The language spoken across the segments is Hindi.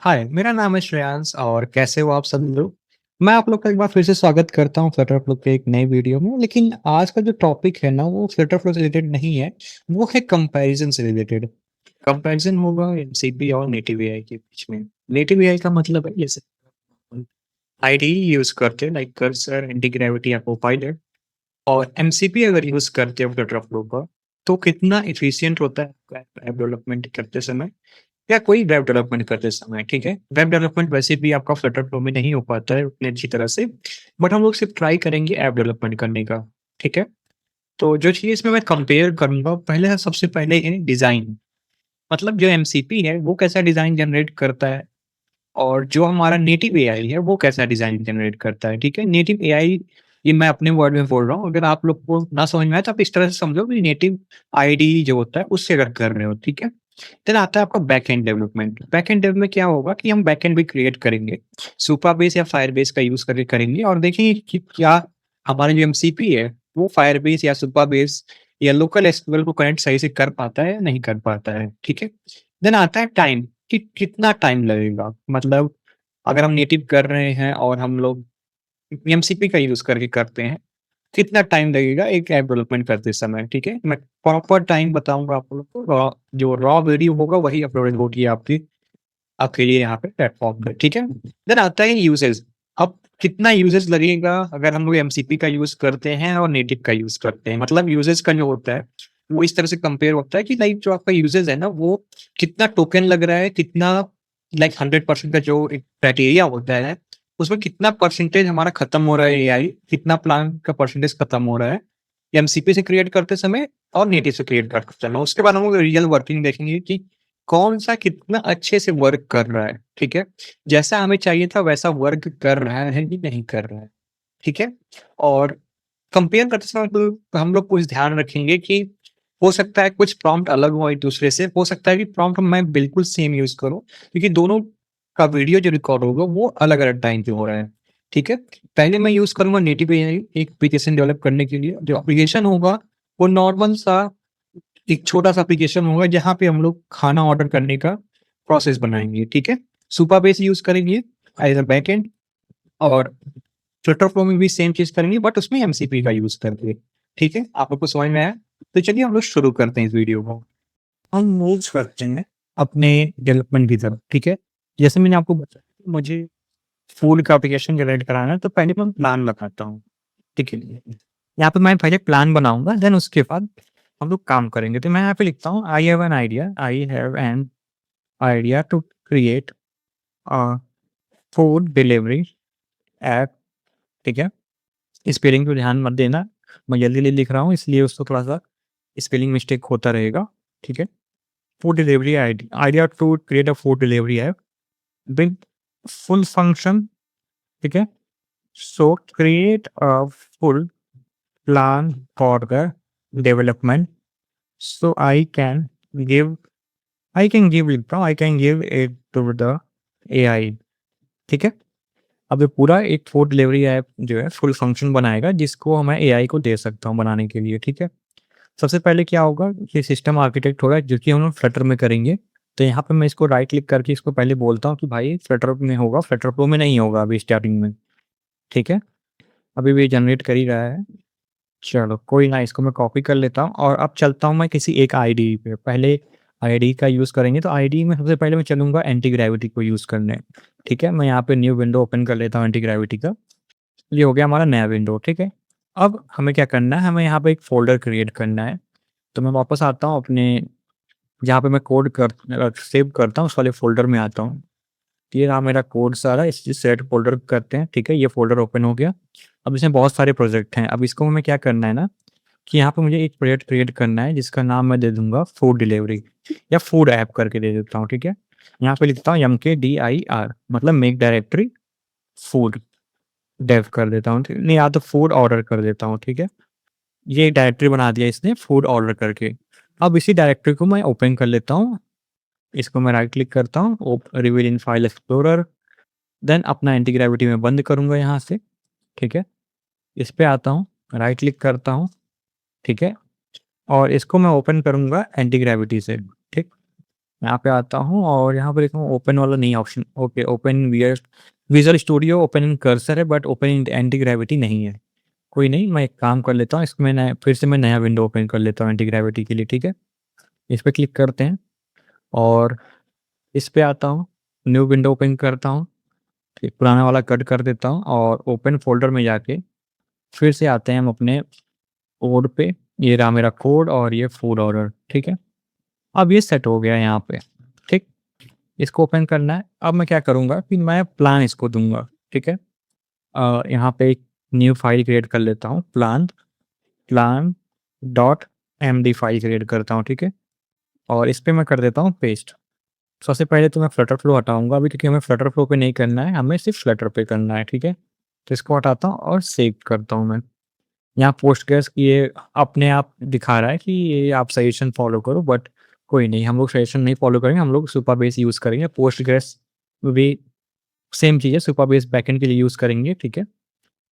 हाय, मेरा नाम है श्रेयांश और कैसे हो आप सभी लोग? मैं आप लोग का एक बार फिर से स्वागत करता हूँ फ्लटर फ्लो के एक नए वीडियो में। लेकिन आज का जो टॉपिक है ना, वो फ्लटर फ्लो से रिलेटेड नहीं है, वो है कंपैरिज़न से रिलेटेड। कंपैरिज़न होगा एमसीपी और नेटिव एआई के बीच में। नेटिव एआई का मतलब है जैसे आईडीई यूज़ करते हैं लाइक कर्सर, एंटी ग्रेविटी या कोपायलट। और एमसीपी अगर यूज़ करते हो फ्लटर फ्लो का, तो कितना एफिशिएंट होता है आपका ऐप डेवलपमेंट करते समय या कोई वेब डेवलपमेंट करते समय, ठीक है? वेब डेवलपमेंट वैसे भी आपका फ्लटर फ्लो में नहीं हो पाता है उतनी अच्छी तरह से, बट हम लोग सिर्फ़ ट्राई करेंगे ऐप डेवलपमेंट करने का, ठीक है? तो जो चीज़ इसमें मैं कंपेयर करूँगा, पहले सबसे पहले है डिज़ाइन। मतलब जो एमसीपी है, वो कैसा डिज़ाइन जनरेट करता है और जो हमारा नेटिव एआई है, वो कैसा डिज़ाइन जनरेट करता है, ठीक है? नेटिव एआई ये मैं अपने वर्ड में बोल रहा हूँ, अगर आप लोग को ना समझ में आए तो आप इस तरह से समझो कि नेटिव आईडीई जो होता है, उससे अगर कर रहे हो, ठीक है? देन आता है आपका बैकएंड डेवलपमेंट। बैकएंड डेव में क्या होगा कि हम बैकएंड भी क्रिएट करेंगे। सुपरबेस या फायरबेस का यूज़ करके करेंगे और देखेंगे कि क्या हमारा जो एमसीपी है, वो फायरबेस या सुपरबेस या लोकल एसक्यूएल को कनेक्ट सही से कर पाता है या नहीं कर पाता है, ठीक है? देन आता है टाइम कि कितना टाइम लगेगा। मतलब अगर हम नेटिव कर रहे हैं और हम लोग एमसीपी का यूज़ करके करते हैं, कितना टाइम लगेगा एक ऐप डेवलपमेंट करते समय, ठीक है? मैं प्रॉपर टाइम बताऊँगा आप लोग को। जो रॉ वीडियो होगा वही अपलोडेड होगी आपकी आपके लिए यहाँ पे प्लेटफ़ॉर्म पे, ठीक है? देन आता है यूसेज। अब कितना यूसेज लगेगा अगर हम लोग एमसीपी का यूज़ करते हैं और नेटिव का यूज़ करते हैं। मतलब यूसेज का जो होता है, वो इस तरह से कंपेयर होता है कि लाइक जो आपका यूसेज है ना, वो कितना टोकन लग रहा है, कितना लाइक 100% का जो एक क्राइटेरिया होता है, उसमें कितना परसेंटेज हमारा खत्म हो रहा है एआई, कितना प्लान का परसेंटेज खत्म हो रहा है, एमसीपी से क्रिएट करते समय और नेटिव से क्रिएट करते समय। उसके बाद हम लोग रियल वर्किंग देखेंगे कि कौन-सा कितना अच्छे से वर्क कर रहा है, ठीक है? जैसा हमें चाहिए था वैसा वर्क कर रहा है कि नहीं कर रहा है, ठीक है? और कंपेयर करते समय तो हम लोग कुछ ध्यान रखेंगे कि हो सकता है कुछ प्रॉम्प्ट अलग हो एक-दूसरे से, हो सकता है कि प्रॉम्प्ट मैं बिल्कुल सेम यूज़ करूँ, क्योंकि दोनों का वीडियो जो रिकॉर्ड होगा वो अलग-अलग टाइम पे हो रहा है, ठीक है? पहले मैं यूज़ करूँगा नेटिव एआई एक एप्लीकेशन डेवलप करने के लिए, जो एप्लीकेशन होगा वो नॉर्मल सा एक छोटा-सा एप्लीकेशन होगा जहाँ पे हम लोग खाना ऑर्डर करने का प्रोसेस बनाएँगे, ठीक है? सुपरबेस यूज़ करेंगे एज़ अ बैकएंड और फ्लटरफ्लो में भी सेम चीज़ करेंगे बट उसमें एमसीपी का यूज़ करके, ठीक है? आप लोग को समझ में आया? तो चलिए हम लोग शुरू करते हैं इस वीडियो को। हम मूव्स करते हैं अपने डेवलपमेंट की तरफ, ठीक है? जैसे मैंने आपको बताया मुझे फूड का एप्लीकेशन जनरेट कराना है तो पहले मैं प्लान लगाता हूँ, ठीक है? यहाँ पे मैं पहले प्लान बनाऊँगा देन उसके बाद हम लोग काम करेंगे। तो मैं यहाँ पे लिखता हूँ I have an idea to create a, food delivery app, ठीक है? स्पेलिंग पे ध्यान मत देना, मैं जल्दी-जल्दी लिख रहा हूँ इसलिए उसको थोड़ा-सा स्पेलिंग मिस्टेक होता रहेगा, ठीक है? Food delivery idea to create a food delivery app with full function, ठीक है? So create a full plan for the development so give I can give it to the AI, ठीक है? अब ये पूरा एक फूड डिलीवरी ऐप जो है फुल फंक्शन बनाएगा जिसको मैं एआई को दे सकता हूँ बनाने के लिए, ठीक है? सबसे पहले क्या होगा कि सिस्टम आर्किटेक्ट होगा जो कि हम लोग फ्लटर में करेंगे। तो यहाँ पे मैं इसको राइट क्लिक करके इसको पहले बोलता हूँ कि भाई फ्लटर में होगा, फ्लटर प्रो में नहीं होगा अभी स्टार्टिंग में, ठीक है? अभी भी जनरेट कर ही रहा है। चलो कोई ना, इसको मैं कॉपी कर लेता हूँ और अब चलता हूँ मैं किसी एक आईडी पे। पहले आईडी का यूज़ करेंगे तो आईडी में सबसे पहले मैं चलूँगा एंटी ग्रेविटी को यूज़ करने, ठीक है? मैं यहाँ पे न्यू विंडो ओपन कर लेता हूँ एंटी ग्रेविटी का। ये हो गया हमारा नया विंडो, ठीक है? अब हमें क्या करना है, हमें यहाँ पे एक फ़ोल्डर क्रिएट करना है। तो मैं वापस आता हूँ अपने जहाँ पे मैं कोड सेव करता हूँ उस वाले फ़ोल्डर में आता हूँ। ये रहा मेरा कोड सारा, इसे सेट फ़ोल्डर करते हैं, ठीक है? ये फ़ोल्डर ओपन हो गया। अब इसमें बहुत सारे प्रोजेक्ट हैं। अब इसको हमें क्या करना है ना कि यहाँ पे मुझे एक प्रोजेक्ट क्रिएट करना है जिसका नाम मैं दे दूँगा फूड डिलीवरी या फूड ऐप करके दे देता हूँ, ठीक है? यहाँ पे लिखता हूँ mkdir मतलब मेक डायरेक्टरी फूड डेव कर देता हूँ, ठीक नहीं या तो फूड ऑर्डर कर देता हूँ, ठीक है? ये एक डायरेक्टरी बना दिया इसने फूड ऑर्डर करके। अब इसी डायरेक्टरी को मैं ओपन कर लेता हूँ, इसको मैं राइट क्लिक करता हूँ, reveal in file explorer, then अपना एंटी ग्रेविटी में बंद करूँगा यहाँ से, ठीक है? इस पे आता हूँ, राइट क्लिक करता हूँ, ठीक है? और इसको मैं ओपन करूँगा एंटी ग्रेविटी से, ठीक? यहाँ पे आता हूँ और यहाँ पे देखता हूँ ओपन वाला नहीं option, okay open Visual Studio open in Cursor है but open in Antigravity नहीं है। कोई नहीं, मैं एक काम कर लेता हूँ, इसमें नया फिर से मैं नया विंडो ओपन कर लेता हूँ एंटी ग्रेविटी के लिए, ठीक है? इस पे क्लिक करते हैं और इस पे आता हूँ, न्यू विंडो ओपन करता हूँ, ठीक, पुराना वाला कट कर देता हूँ और ओपन फ़ोल्डर में जाके फिर से आते हैं हम अपने कोड पे। ये रहा मेरा कोड और ये फूड ऑर्डर, ठीक है? अब ये सेट हो गया है यहाँ पे, ठीक? इसको ओपन करना है। अब मैं क्या करूँगा कि मैं प्लान इसको दूँगा, ठीक है? यहाँ पे एक न्यू फाइल क्रिएट कर लेता हूँ, plan plan dot MD file create करता हूँ, ठीक है? और इस पे मैं कर देता हूँ पेस्ट। सबसे पहले तो मैं फ्लटर फ्लो हटाऊँगा अभी, क्योंकि हमें फ्लटर फ्लो पे नहीं करना है, हमें सिर्फ़ फ्लटर पे करना है, ठीक है? तो इसको हटाता हूँ और सेव करता हूँ मैं। यहाँ पोस्टग्रेस ये अपने आप दिखा रहा है कि ये आप सजेशन फ़ॉलो करो, बट कोई नहीं, हम लोग सजेशन नहीं फ़ॉलो करेंगे, हम लोग सुपरबेस यूज़ करेंगे। पोस्टग्रेस भी सेम चीज़ है, सुपरबेस बैकएंड के लिए यूज़ करेंगे, ठीक है?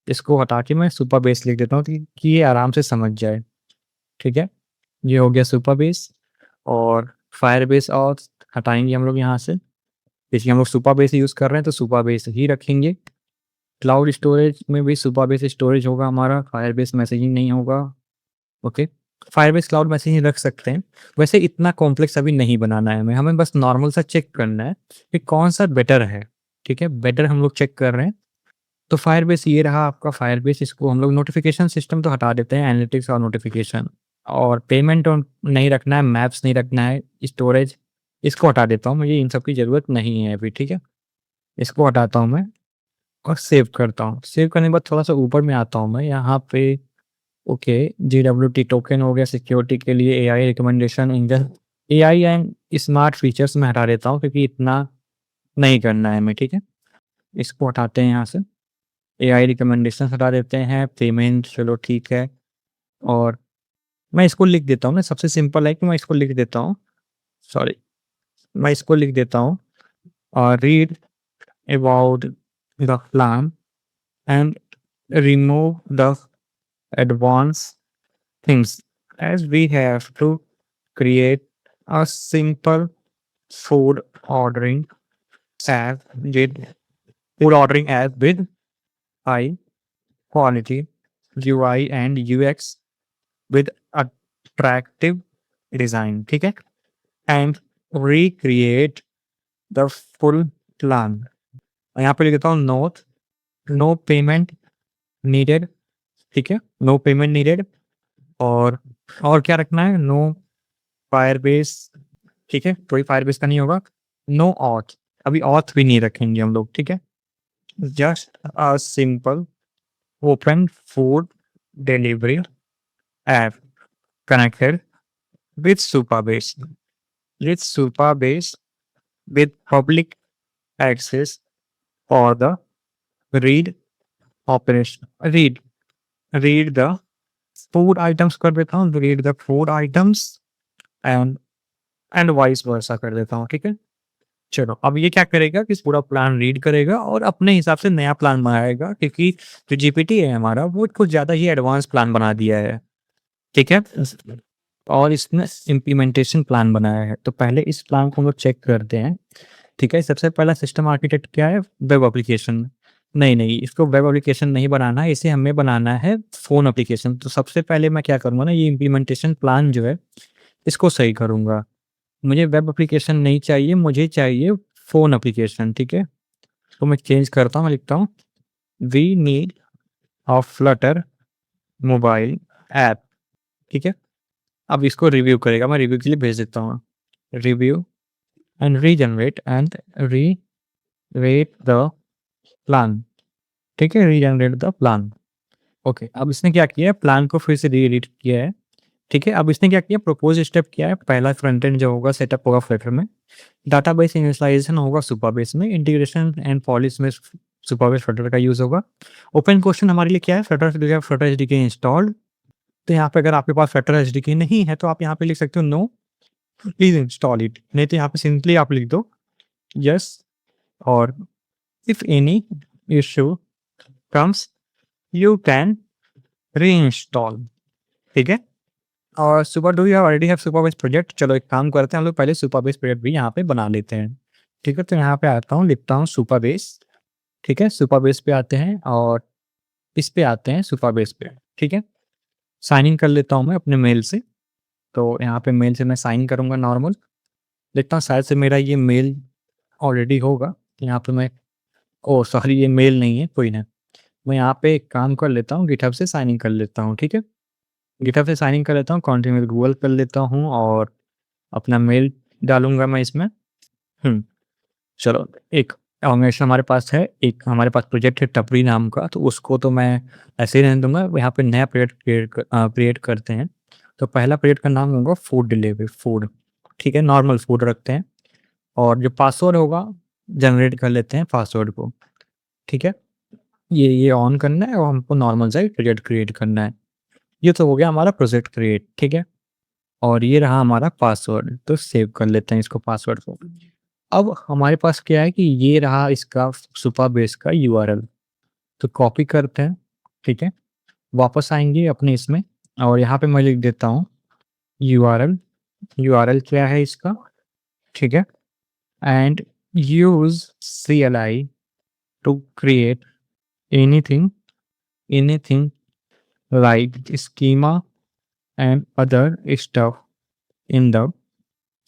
इसको हटा के मैं सुपरबेस लिख देता हूँ कि ये आराम से समझ जाए, ठीक है? ये हो गया सुपरबेस और फायरबेस और हटाएँगे हम लोग यहाँ से। देखिए हम लोग सुपरबेस यूज़ कर रहे हैं तो सुपरबेस ही रखेंगे। क्लाउड स्टोरेज में भी सुपरबेस स्टोरेज होगा हमारा, फायरबेस मैसेजिंग नहीं होगा, ओके। फायरबेस क्लाउड मैसेजिंग रख सकते हैं। वैसे इतना कॉम्प्लेक्स अभी नहीं बनाना है हमें, हमें बस नॉर्मल सा चेक करना है कि कौन-सा बेटर है, ठीक है? बेटर हम लोग चेक कर रहे हैं। तो फायरबेस ये रहा आपका फायरबेस, इसको हम लोग नोटिफ़िकेशन सिस्टम तो हटा देते हैं, एनालिटिक्स और नोटिफ़िकेशन और पेमेंट और नहीं रखना है, मैप्स नहीं रखना है, स्टोरेज इसको हटा देता हूँ, मुझे इन सब की ज़रूरत नहीं है अभी, ठीक है? इसको हटाता हूँ मैं और सेव करता हूँ। सेव करने के बाद थोड़ा-सा ऊपर में आता हूँ मैं, यहाँ पे ओके, जीडब्ल्यूटी टोकन हो गया सिक्योरिटी के लिए, AI recommendation engine, AI and smart features मैं हटा देता हूँ क्योंकि इतना नहीं करना है हमें, ठीक है? इसको हटाते हैं यहाँ से। एआई रिकमेंडेशन हटा देते हैं, पेमेंट चलो ठीक है और मैं इसको लिख देता हूँ ना, सबसे सिंपल है कि मैं इसको लिख देता हूँ, सॉरी, मैं इसको लिख देता हूँ read about the plan and remove the advance things as we have to create a simple food ordering app with high quality UI and UX with attractive design, ठीक है? And recreate the full plan। यहाँ पे लिख देता हूँ नोट, नो पेमेंट नीडेड, ठीक है? नो पेमेंट नीडेड और क्या रखना है? नो फायरबेस, ठीक है? कोई फायरबेस का नहीं होगा। नो ऑथ, अभी ऑथ भी नहीं रखेंगे हम लोग, ठीक है? Just a simple open food delivery app connected with Supabase, with public access for the read operation, read the food items कर देता हूँ, read the food items and vice versa कर देता हूँ, ठीक है? चलो, अब ये क्या करेगा कि पूरा प्लान रीड करेगा और अपने हिसाब से नया प्लान बनाएगा, क्योंकि जो जीपीटी है हमारा वो कुछ ज़्यादा ही एडवांस प्लान बना दिया है, ठीक है? और इसने इम्प्लीमेंटेशन प्लान बनाया है, तो पहले इस प्लान को हम लोग चेक करते हैं, ठीक है? सबसे पहला सिस्टम आर्किटेक्ट क्या है? Web application. नहीं, इसको वेब एप्लीकेशन नहीं बनाना है, इसे हमें बनाना है फ़ोन एप्लीकेशन। तो सबसे पहले मैं क्या करूँगा ना, ये इम्प्लीमेंटेशन प्लान जो है, इसको सही करूँगा। मुझे वेब एप्लीकेशन नहीं चाहिए, मुझे चाहिए फ़ोन एप्लीकेशन, ठीक है? तो मैं चेंज करता हूँ, मैं लिखता हूँ we need a Flutter mobile app, ठीक है? अब इसको रिव्यू करेगा, मैं रिव्यू के लिए भेज देता हूँ। Review and regenerate and rerate the plan, ठीक है? Regenerate the plan, okay. अब इसने क्या किया है, प्लान को फिर से रीरीड किया है, ठीक है? अब इसने क्या किया, प्रपोज़ स्टेप किया है, पहला फ्रंट एंड जो होगा सेटअप होगा फ्लटर में, डाटाबेस इनिशियलाइज़ेशन होगा सुपरबेस में, इंटीग्रेशन एंड पॉलिश में सुपरबेस फ्लटर का यूज़ होगा। ओपन क्वेश्चन हमारे लिए क्या है, फ्लटर एसडीके इंस्टॉल्ड। तो यहाँ पे अगर आपके पास फ्लटर एसडीके नहीं है तो आप यहाँ पे लिख सकते हो नो प्लीज़ इंस्टॉल इट, नहीं तो यहाँ पे सिंपली आप लिख दो येस और if any issue comes you can reinstall, ठीक है? और super do you already have super base project? चलो एक काम करते हैं, हम लोग पहले सुपर बेस प्रोजेक्ट भी यहाँ पे बना लेते हैं। ठीक है, तो यहाँ पे आता हूँ, लिखता हूँ सुपर बेस। ठीक है, सुपर बेस पे आते हैं और इस पे आते हैं सुपर बेस पे। ठीक है, साइन इन कर लेता हूँ मैं अपने मेल से। तो यहाँ पे मेल से मैं साइन करूँगा नॉर्मल। देखता हूँ शायद से मेरा ये मेल ऑलरेडी होगा। यहाँ पे मैं, ओह सॉरी, ये मेल नहीं है, कोई ना। मैं यहाँ पे एक काम कर लेता हूँ, गिटहब से साइन इन कर लेता हूँ। ठीक है, गिटहब से साइन इन कर लेता हूँ, कंटिन्यू विद गूगल कर लेता हूँ और अपना मेल डालूँगा मैं इसमें। चलो, एक ऑर्गेनाइज़ेशन हमारे पास है, एक हमारे पास प्रोजेक्ट है टपरी नाम का, तो उसको तो मैं ऐसे ही रहने दूँगा। यहाँ पे नया प्रोजेक्ट क्रिएट करते हैं। तो पहला प्रोजेक्ट का नाम होगा फूड डिलीवरी, फूड। ठीक है, नॉर्मल फूड रखते हैं और जो पासवर्ड होगा, जनरेट कर लेते हैं पासवर्ड को। ठीक है, ये ऑन करना है और हमको नॉर्मल सा एक प्रोजेक्ट क्रिएट करना है। ये तो हो गया हमारा प्रोजेक्ट क्रिएट। ठीक है, और ये रहा हमारा पासवर्ड, तो सेव कर लेते हैं इसको, पासवर्ड को। अब हमारे पास क्या है कि ये रहा इसका सुपरबेस का यूआरएल, तो कॉपी करते हैं। ठीक है, वापस आएँगे अपने इसमें और यहाँ पे मैं लिख देता हूँ यूआरएल। यूआरएल क्या है इसका? ठीक है, and use CLI to create anything anything like schema and other stuff in the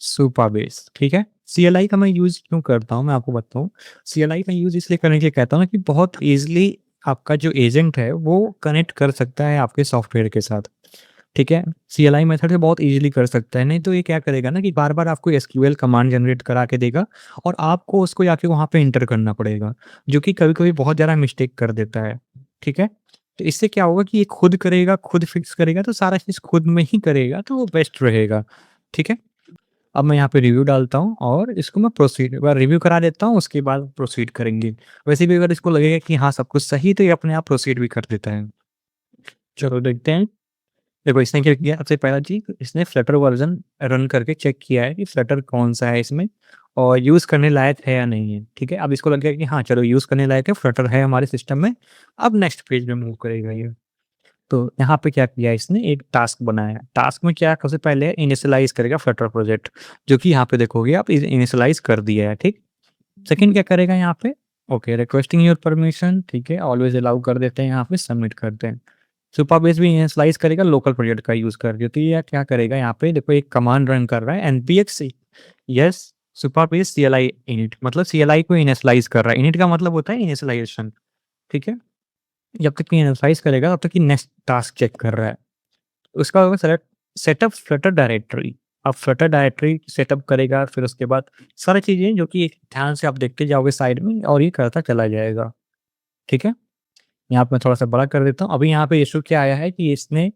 Supabase. ठीक है, सीएलआई का मैं यूज़ क्यों करता हूँ मैं आपको बताऊँ। सीएलआई का यूज़ इसलिए करने के लिए कहता हूँ ना कि बहुत ईज़िली आपका जो एजेंट है वो कनेक्ट कर सकता है आपके सॉफ्टवेयर के साथ। ठीक है, सीएलआई मेथड से बहुत ईज़िली कर सकता है, नहीं तो ये क्या करेगा ना कि बार-बार आपको एसक्यूएल कमांड जनरेट करा के देगा और आपको उसको जाके वहाँ पे एंटर करना पड़ेगा, जो कि कभी-कभी बहुत ज़्यादा मिस्टेक कर देता है। ठीक है, तो इससे क्या होगा कि ये खुद करेगा, खुद फिक्स करेगा, तो सारा चीज़ खुद में ही करेगा तो वो बेस्ट रहेगा। ठीक है? अब मैं यहाँ पे रिव्यू डालता हूँ और इसको मैं प्रोसीड, एक बार रिव्यू करा देता हूँ, उसके बाद प्रोसीड करेंगे। वैसे भी अगर इसको लगेगा कि हाँ, सब कुछ सही है, तो ये अपने आप प्रोसीड भी कर देता है। चलो देखते हैं। देखो इसने क्या किया, सबसे पहला चीज़ इसने फ्लटर वर्ज़न रन करके चेक किया है कि फ्लटर कौन-सा है इसमें और यूज़ करने लायक है या नहीं है। ठीक है, अब इसको लग गया कि हाँ, चलो यूज़ करने लायक है, फ्लटर है हमारे सिस्टम में। अब नेक्स्ट पेज में मूव करेगा ये। तो यहाँ पे क्या किया इसने, एक टास्क बनाया। टास्क में क्या, सबसे पहले इनिशियलाइज़ करेगा फ्लटर प्रोजेक्ट, जो कि यहाँ पे देखोगे आप इनिशियलाइज़ कर दिया है, ठीक? सेकंड क्या करेगा यहाँ पे, ओके, रिक्वेस्टिंग योर परमिशन, ठीक है, ऑलवेज़ अलाउ कर देते हैं, यहाँ पे सबमिट करते हैं। सुपरबेस भी इनिशियलाइज़ करेगा लोकल प्रोजेक्ट का यूज़ करके, तो ये क्या करेगा यहाँ पे, देखो एक कमांड रन कर रहा है npx यस सुपरबेस सीएलआई इनिट, मतलब सीएलआई को इनिशियलाइज़ कर रहा है। इनिट का मतलब होता है इनिशियलाइज़ेशन, ठीक है? जब तक ये इनिशियलाइज़ करेगा तब तक ये नेक्स्ट टास्क चेक कर रहा है। उसका होगा सेलेक्ट सेटअप फ्लटर डायरेक्टरी। अब फ्लटर डायरेक्टरी सेटअप करेगा, फिर उसके बाद सारी चीज़ें जो कि ध्यान से आप देखते जाओगे साइड में और ये करता चला जाएगा, ठीक है? यहाँ पे मैं थोड़ा-सा बड़ा कर देता हूँ। अभी यहाँ पे इश्यू क्या आया है कि इसने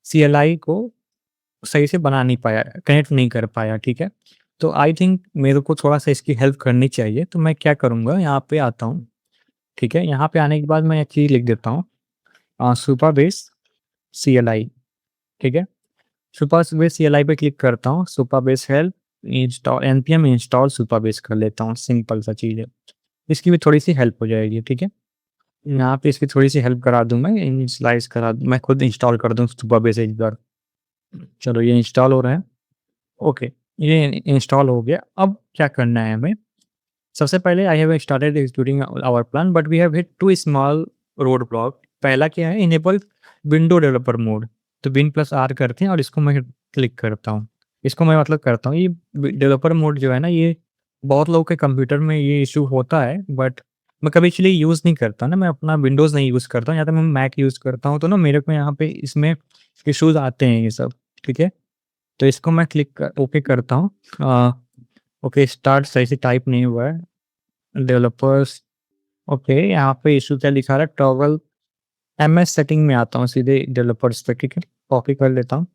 सीएलआई को सही से बना नहीं पाया, कनेक्ट नहीं कर पाया, ठीक है? तो आई थिंक मेरे को थोड़ा-सा इसकी हेल्प करनी चाहिए, तो मैं क्या करूँगा, यहाँ पे आता हूँ, ठीक है? यहाँ पे आने के बाद मैं एक चीज़ लिख देता हूँ सुपरबेस सीएलआई, ठीक है? सुपरबेस सीएलआई पे क्लिक करता हूँ, सुपरबेस हेल्प इंस्टॉल npm इंस्टॉल सुपरबेस कर लेता हूँ, सिंपल सा चीज़ है। इसकी भी थोड़ी-सी हेल्प हो जाएगी, ठीक है? यहाँ पे इसकी थोड़ी-सी हेल्प करा दूँ मैं, इनिशियलाइज़ करा दूँ, मैं खुद इंस्टॉल कर दूँ सुपरबेस एक बार। चलो ये इंस्टॉल हो रहा है, ओके, ये इंस्टॉल हो गया। अब क्या करना है हमें? सबसे पहले I have started executing our plan but we have hit 2 small road block. पहला क्या है, इनेबल विंडो डेवलपर मोड, तो विन प्लस आर करते हैं और इसको मैं क्लिक करता हूँ। इसको मैं मतलब करता हूँ, ये डेवलपर मोड जो है ना, ये बहुत लोगों के कंप्यूटर में ये इश्यू होता है, बट मैं कभी एक्चुअली यूज़ नहीं करता ना, मैं अपना विंडोज़ नहीं यूज़ करता हूँ, या तो मैं मैक यूज़ करता हूँ, तो ना मेरे को यहाँ पे इसमें इश्यूज़ आते हैं ये सब, ठीक है? तो इसको मैं ओके करता हूँ। ओके, स्टार्ट सही से टाइप नहीं हुआ है। डेवलपर्स, ओके, यहाँ पे इश्यू क्या लिखा रहा है, टॉगल एमएस सेटिंग में आता हूँ सीधे डेवलपर्स पे, ठीक है? कॉपी कर लेता हूँ,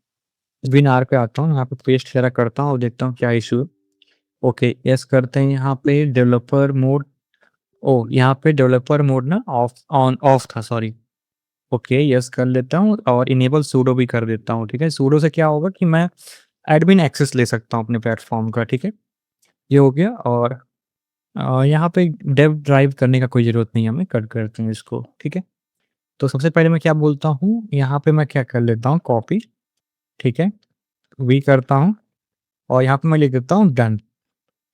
विन आर पे आता हूँ, यहाँ पे पेस्ट वगैरह करता हूँ और देखता हूँ क्या इश्यू है। ओके, यस करते हैं, यहाँ पे डेवलपर मोड, ओह! यहाँ पे डेवलपर मोड ना ऑफ था, सॉरी। ओके, यस कर लेता हूँ और इनेबल सूडो भी कर देता हूँ, ठीक है? सूडो से क्या होगा कि मैं एडमिन एक्सेस ले सकता हूँ अपने प्लेटफ़ॉर्म का, ठीक है? ये हो गया और यहाँ पे डेव ड्राइव करने का कोई ज़रूरत नहीं है हमें, कट करते हैं इसको, ठीक है? तो सबसे पहले मैं क्या बोलता हूँ, यहाँ पे मैं क्या कर लेता हूँ, कॉपी, ठीक है? वी करता हूँ और यहाँ पे मैं लिख देता हूँ डन,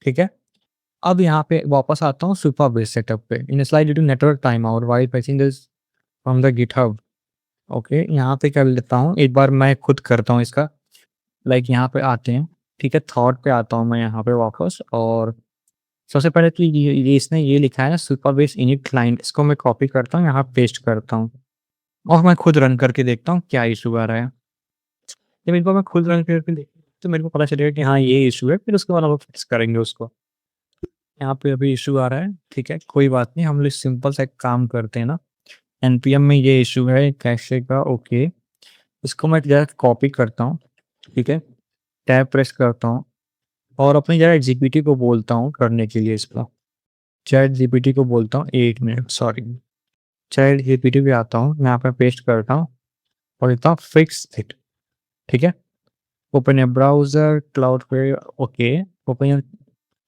ठीक है? अब यहाँ पे वापस आता हूँ सुपरबेस सेटअप पे। Initialise due to network time out while fetching this from the GitHub. Okay, यहाँ पे कर लेता हूँ, एक बार मैं खुद करता हूँ इसका। लाइक यहाँ पे आते हैं, ठीक है? थॉट पे आता हूँ मैं यहाँ पे वापस, और सबसे पहले तो ये इसने ये लिखा है ना सुपरबेस इनिट क्लाइंट, इसको मैं कॉपी करता हूँ, यहाँ पेस्ट करता हूँ और मैं खुद रन करके देखता हूँ क्या इशू आ रहा है। जब इनको मैं खुद रन करके देखता हूँ तो मेरे को पता चलेगा कि हाँ ये इशू है, फिर उसके बाद हम लोग फिक्स करेंगे उसको। यहाँ पे अभी इशू आ रहा है, ठीक है? कोई बात नहीं, हम लोग सिंपल सा एक काम करते हैं ना, एनपीएम में ये इशू है कैशे का। ओके, इसको मैं जरा कॉपी करता हूँ, ठीक है? टैब प्रेस करता हूँ और अपनी जरा जीपीटी को बोलता हूँ करने के लिए इसका। चैट जीपीटी को बोलता हूँ, 1 मिनट सॉरी, चैट जीपीटी पे आता हूँ, यहाँ पे पेस्ट करता हूँ और लिखता हूँ फिक्स इट, ठीक है? ओपन ए ब्राउज़र क्लाउडफ्लेयर। Okay, open.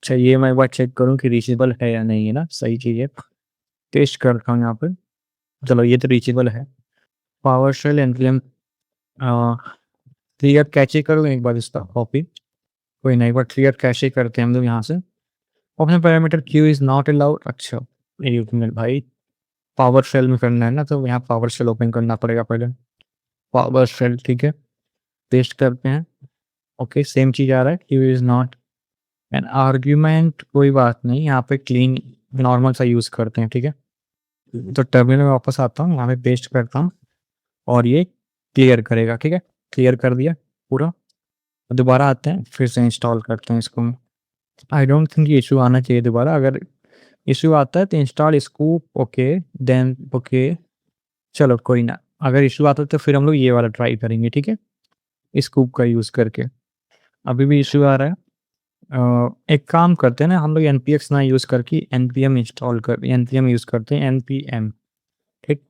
अच्छा, ये मैं एक बार चेक करूँ कि रीचेबल है या नहीं, है ना? सही चीज़ है। टेस्ट करता हूँ यहाँ पे। चलो ये तो रीचेबल है। पावरशेल एनपीएम क्लियर कैचे करूँ एक बार इसका कॉपी। कोई नहीं, एक बार क्लियर कैचे करते हैं हम लोग यहाँ से। Open parameter Q is not allowed. अच्छा, एक मिनट भाई, पावरशेल में करना है ना, तो यहाँ पावरशेल ओपन करना पड़ेगा पहले। पावरशेल, ठीक है? पेस्ट करते हैं। ओके, सेम चीज़ आ रहा है, Q is not an argument. कोई बात नहीं, यहाँ पे क्लीन नॉर्मल सा यूज़ करते हैं, ठीक है? तो टर्मिनल में वापस आता हूँ, यहाँ पे पेस्ट करता हूँ और ये क्लियर करेगा, ठीक है? क्लियर कर दिया पूरा। दोबारा आते हैं, फिर से इंस्टॉल करते हैं इसको। आई डोंट थिंक ये इशू आना चाहिए दोबारा। अगर इशू आता है तो install Scoop. Okay, then okay, चलो कोई ना। अगर इशू आता है तो फिर हम लोग ये वाला ट्राई करेंगे, ठीक है? स्कूप का यूज़ करके। अभी भी इशू आ रहा है। एक काम करते हैं ना, हम लोग एनपीएक्स ना यूज़ करके एनपीएम यूज़ करते हैं, एनपीएम, ठीक?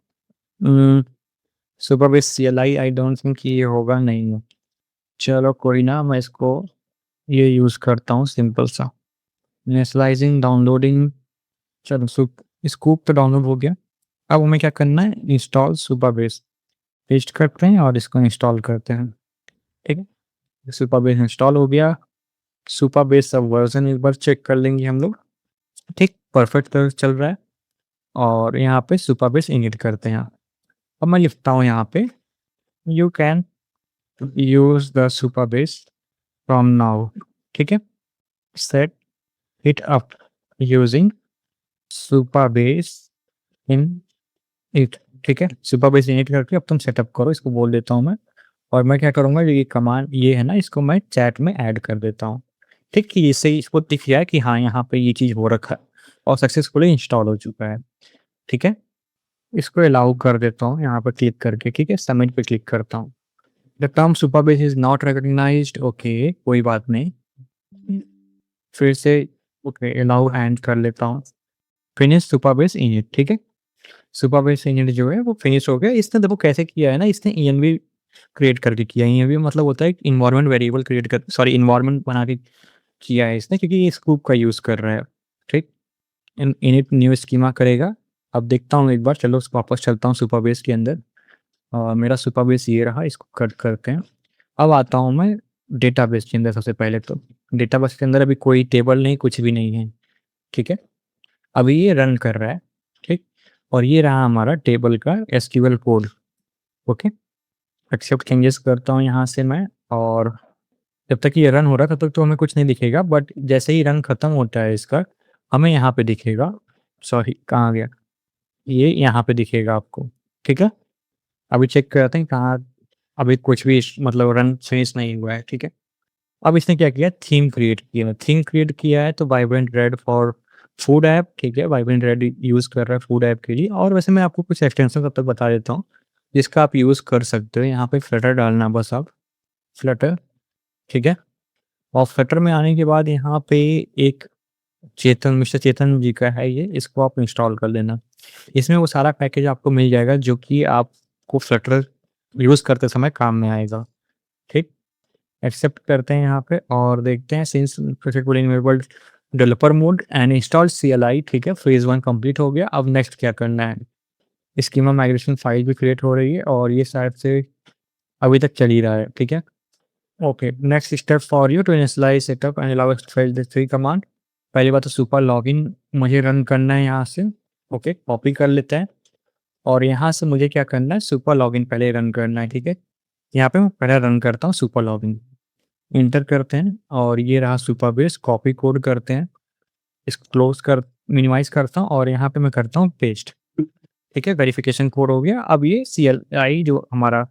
सुपरबेस सीएलआई आई डोंट थिंक ये होगा, नहीं है। चलो कोई ना, मैं इसको ये यूज़ करता हूँ सिंपल सा। Initialising downloading. चलो स्कूप तो डाउनलोड हो गया। अब हमें क्या करना है, इंस्टॉल सुपरबेस। पेस्ट करते हैं और इसको इंस्टॉल करते हैं, ठीक है? सुपरबेस इंस्टॉल हो गया। सुपरबेस सब वर्जन एक बार चेक कर लेंगे हम लोग। ठीक, परफेक्ट तरह चल रहा है। और यहाँ पे सुपरबेस इनिट करते हैं। अब मैं लिखता हूँ यहाँ पे, you can use the Supabase from now, ठीक है? Set it up using Supabase in it, ठीक है? सुपरबेस इनिट करके अब तुम सेटअप करो, इसको बोल देता हूँ मैं। और मैं क्या करूँगा, ये कमांड ये है ना, इसको मैं चैट में ऐड कर देता हूँ, ठीक? कि इससे इसको दिख गया है कि हाँ यहाँ पे ये चीज़ हो रखा है और सक्सेसफुली इंस्टॉल हो चुका है, ठीक है? इसको अलाउ कर देता हूँ यहाँ पर क्लिक करके, ठीक है? सबमिट पे क्लिक करता हूँ। The term Supabase is not recognised. Okay, कोई बात नहीं। फिर से ओके अलाउ एंड कर लेता हूँ। फिनिश सुपरबेस इनिट, ठीक है? सुपरबेस इनिट जो है वो फिनिश हो गया। इसने देखो कैसे किया है ना, इसने env क्रिएट करके किया है। env मतलब होता है इन्वायरमेंट वेरिएबल क्रिएट कर, सॉरी इन्वायरमेंट बना के किया है इसने, क्योंकि ये स्कूप का यूज़ कर रहा है, ठीक? इनिट न्यू स्कीमा करेगा। अब देखता हूँ एक बार, चलो वापस चलता हूँ सुपरबेस के अंदर। मेरा सुपरबेस ये रहा, इसको कट करते हैं। अब आता हूँ मैं डेटाबेस के अंदर। सबसे पहले तो डेटाबेस के अंदर अभी कोई टेबल नहीं, कुछ भी नहीं है, ठीक है? अभी ये रन कर रहा है, ठीक? और ये रहा हमारा टेबल का SQL code. Okay, except changes करता हूँ यहाँ से मैं, और जब तक ये रन हो रहा है तब तक तो हमें कुछ नहीं दिखेगा, बट जैसे ही रन खत्म होता है इसका, हमें यहाँ पे दिखेगा। सॉरी, कहाँ गया? ये यहाँ पे दिखेगा आपको, ठीक है? अभी चेक करते हैं कहाँ। अभी कुछ भी मतलब रन फिनिश नहीं हुआ है, ठीक है? अब इसने क्या किया, थीम क्रिएट किया। थीम क्रिएट किया है तो vibrant red for food app, ठीक है? वाइब्रेंट रेड यूज़ कर रहा है फूड ऐप के लिए। और वैसे मैं आपको कुछ एक्सटेंशन तब तक बता देता हूँ जिसका आप यूज़ कर सकते हो। यहाँ पे फ्लटर डालना बस आप, फ्लटर, ठीक है? और फ्लटर में आने के बाद यहाँ पे एक मिस्टर चेतन जी का है ये, इसको आप इंस्टॉल कर लेना। इसमें वो सारा पैकेज आपको मिल जाएगा जो कि आपको फ्लटर यूज़ करते समय काम में आएगा, ठीक? एक्सेप्ट करते हैं यहाँ पे और देखते हैं since successfully enabled developer mode and install CLI, ठीक है? फेज़ 1 कंप्लीट हो गया। अब नेक्स्ट क्या करना है, स्कीमा माइग्रेशन फाइल भी क्रिएट हो रही है और ये शायद से अभी तक चल ही रहा है, ठीक है? Okay, next step for you to initialise setup and allow exercise the 3 command. पहली बात तो सुपर लॉगिन मुझे रन करना है यहाँ से। ओके, कॉपी कर लेते हैं और यहाँ से मुझे क्या करना है, सुपर लॉगिन पहले रन करना है, ठीक है? यहाँ पे मैं पहले रन करता हूँ सुपर लॉगिन, एंटर करते हैं और ये रहा सुपर बेस, कॉपी कोड करते हैं, इसको क्लोज़ कर मिनिमाइज़ करता हूँ और यहाँ पे मैं करता हूँ पेस्ट, ठीक है? वेरिफिकेशन कोड हो गया। अब ये CLI जो हमारा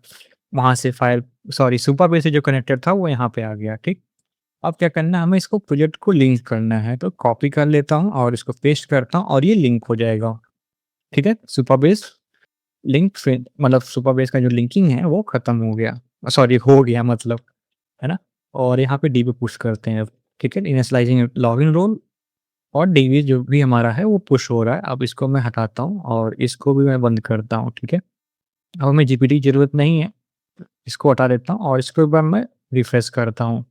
वहाँ से फाइल सॉरी सुपर बेस से जो कनेक्टेड था वो यहाँ पे आ गया, ठीक? अब क्या करना है, हमें इसको प्रोजेक्ट को लिंक करना है, तो कॉपी कर लेता हूँ और इसको पेस्ट करता हूँ और ये लिंक हो जाएगा, ठीक है? सुपरबेस लिंक फिर मतलब सुपरबेस का जो लिंकिंग है वो खत्म हो गया, सॉरी हो गया मतलब, है ना? और यहाँ पे डीबी पुश करते हैं अब, ठीक है? इनिशियलाइजिंग लॉगिन रोल और डीबी जो भी हमारा है वो पुश हो रहा है। अब इसको मैं हटाता हूँ और इसको भी मैं बंद करता हूँ, ठीक है? अब हमें जीपीटी की ज़रूरत नहीं है, इसको हटा देता हूँ और इसको एक बार मैं रिफ्रेश करता हूँ।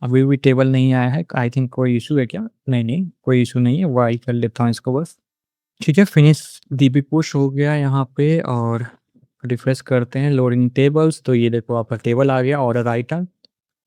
अभी भी टेबल नहीं आया है, आई थिंक कोई इश्यू है क्या? नहीं, नहीं, कोई इश्यू नहीं है, वाई कर लेता हूँ इसको बस। ठीक है, फिनिश डीबी पुश हो गया यहाँ पे और रिफ्रेश करते हैं लोडिंग टेबल्स, तो ये देखो आपका टेबल आ गया, ऑर्डर आइटम,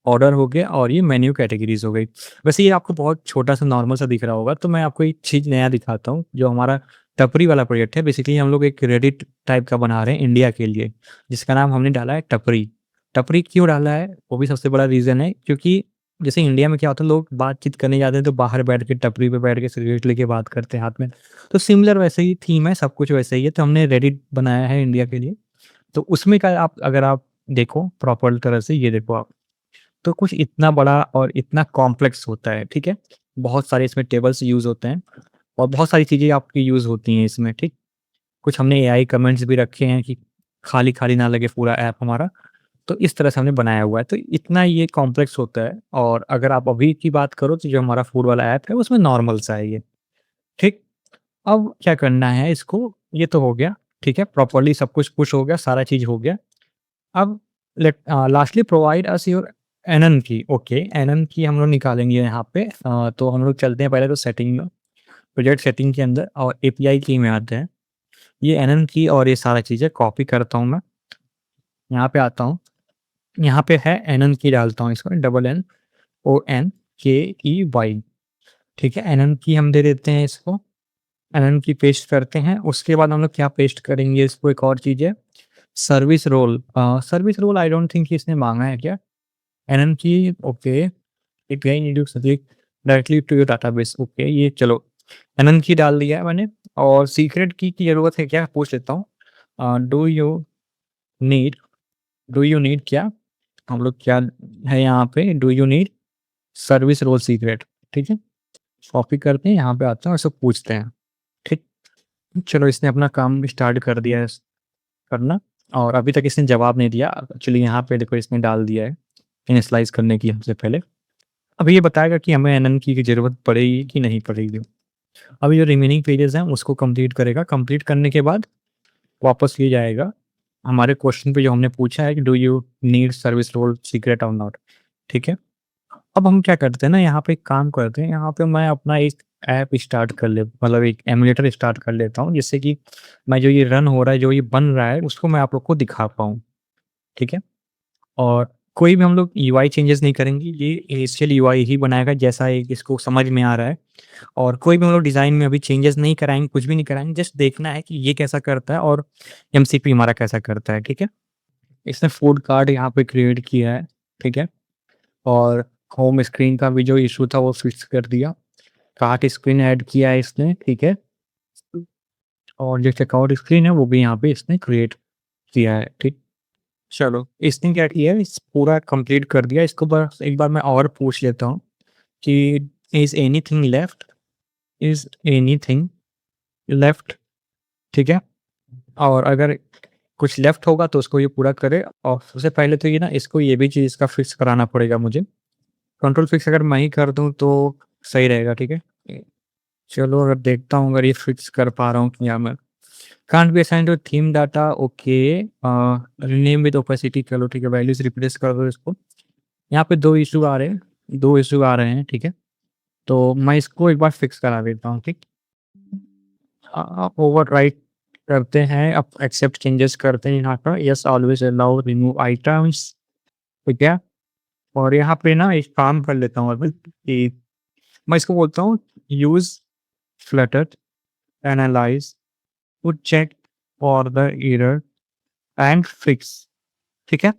ऑर्डर हो गया और ये मेन्यू कैटेगरीज़ हो गई। वैसे ये आपको बहुत छोटा-सा नॉर्मल सा दिख रहा होगा, तो मैं आपको एक चीज़ नया दिखाता हूँ, जो हमारा टपरी वाला प्रोजेक्ट है। बेसिकली हम लोग एक रेडिट टाइप का बना रहे हैं इंडिया के लिए, जिसका नाम हमने डाला है टपरी। टपरी क्यों डाला है? वो भी सबसे बड़ा रीज़न है क्योंकि जैसे इंडिया में क्या होता है, लोग बातचीत करने जाते हैं तो बाहर बैठ के टपरी पे बैठ के सिगरेट लेके बात करते हैं हाथ में। तो सिमिलर वैसे ही थीम है, सब कुछ वैसे ही है, तो हमने रेडिट बनाया है इंडिया के लिए। तो उसमें का आप अगर आप देखो प्रॉपर तरह से, ये देखो आप, तो कुछ इतना बड़ा और इतना कॉम्प्लेक्स होता है, ठीक है? बहुत सारे इसमें टेबल्स यूज़ होते हैं और बहुत सारी चीज़ें आपकी यूज़ होती हैं इसमें, ठीक? कुछ हमने एआई कमेंट्स भी रखे हैं कि खाली-खाली ना लगे पूरा ऐप हमारा, तो इस तरह से हमने बनाया हुआ है। तो इतना ये कॉम्प्लेक्स होता है और अगर आप अभी की बात करो तो जो हमारा फूड वाला ऐप है उसमें नॉर्मल सा है ये, ठीक? अब क्या करना है इसको, ये तो हो गया, ठीक है? प्रॉपर्ली सब कुछ पुश हो गया, सारा चीज़ हो गया। अब lastly provide us your anon key, okay, anon key हम लोग निकालेंगे यहाँ पे। तो हम लोग चलते हैं पहले तो सेटिंग में, प्रोजेक्ट सेटिंग के अंदर और एपीआई की में आते हैं। ये एनएन की और ये सारा चीज़ें कॉपी करता हूँ मैं, यहाँ पे आता हूँ, यहाँ पे है एनएन की डालता हूँ इसको, NNONKEY, ठीक है? एनएन की हम दे देते हैं इसको, एनएन की पेस्ट करते हैं। उसके बाद हम लोग क्या पेस्ट करेंगे, इसको एक और चीज़ है service role, service role I don't think इसने माँगा है क्या? Anon key, okay, API need to subject directly to your database, okay, ये चलो एनएन की डाल दिया है मैंने। और सीक्रेट की ज़रूरत है क्या, पूछ लेता हूँ। नीड डू यू नीड क्या, हम लोग क्या है यहाँ पे, do you need service role secret, ठीक है? कॉपी करते हैं, यहाँ पे आते हैं और इसको पूछते हैं, ठीक? चलो इसने अपना काम स्टार्ट कर दिया है करना और अभी तक इसने जवाब नहीं दिया। एक्चुअली यहाँ पे देखो इसने डाल दिया है इनिशियलाइज़ करने की हमसे पहले। अभी ये बताएगा कि हमें एनएन की ज़रूरत पड़ेगी कि नहीं पड़ेगी। अभी जो रिमेनिंग पेजेज़ हैं उसको कंप्लीट करेगा, कंप्लीट करने के बाद वापस ये जाएगा हमारे क्वेश्चन पे जो हमने पूछा है कि do you need service role secret और नॉट, ठीक है? अब हम क्या करते हैं ना, यहाँ पे एक काम करते हैं, यहाँ पे मैं अपना एक ऐप स्टार्ट कर ले मतलब एक एमुलेटर स्टार्ट कर लेता हूँ, जिससे कि मैं जो ये रन हो रहा है, जो ये बन रहा है, उसको मैं आप लोग को दिखा पाऊँ, ठीक है? और कोई भी हम लोग यूआई चेंजेस नहीं करेंगे, ये इनिशियल यूआई ही बनाएगा जैसा एक इसको समझ में आ रहा है। और कोई भी हम लोग डिज़ाइन में अभी चेंजेस नहीं कराएँगे, कुछ भी नहीं कराएँगे, जस्ट देखना है कि ये कैसा करता है और एमसीपी हमारा कैसा करता है, ठीक है? इसने फूड कार्ट यहाँ पे क्रिएट किया है, ठीक है? और होम स्क्रीन का भी जो इश्यू था वो फिक्स कर दिया। कार्ट स्क्रीन ऐड किया है इसने, ठीक है? और जो चेकआउट स्क्रीन है वो भी यहाँ पे इसने क्रिएट किया है, ठीक? चलो, इसने क्या किया है, इस पूरा कंप्लीट कर दिया। इसको बस एक बार मैं और पूछ लेता हूँ कि इज़ एनीथिंग लेफ्ट, ठीक है? और अगर कुछ लेफ्ट होगा तो उसको ये पूरा करे और सबसे पहले तो ये ना इसको ये भी चीज़ इसका फिक्स कराना पड़ेगा मुझे। कंट्रोल फिक्स अगर मैं ही कर दूँ तो सही रहेगा, ठीक है? चलो अगर देखता हूँ अगर ये फिक्स कर पा रहा हूँ कि या मैं can't be assigned to theme data, okay, rename with opacity, चलो ठीक है, वैल्यूज़ रिप्लेस कर दो इसको। यहाँ पे 2 इश्यू आ रहे हैं, 2 इश्यू आ रहे हैं, ठीक है? तो मैं इसको एक बार फिक्स करा देता हूँ, ठीक? ओवरराइट करते हैं, अब एक्सेप्ट चेंजेस करते हैं यहाँ पर, yes always allow remove items, ठीक है? और यहाँ पे ना एक काम कर लेता हूँ अभी कि मैं इसको बोलता हूँ use Flutter analyze to check for the error and fix. ठीक है?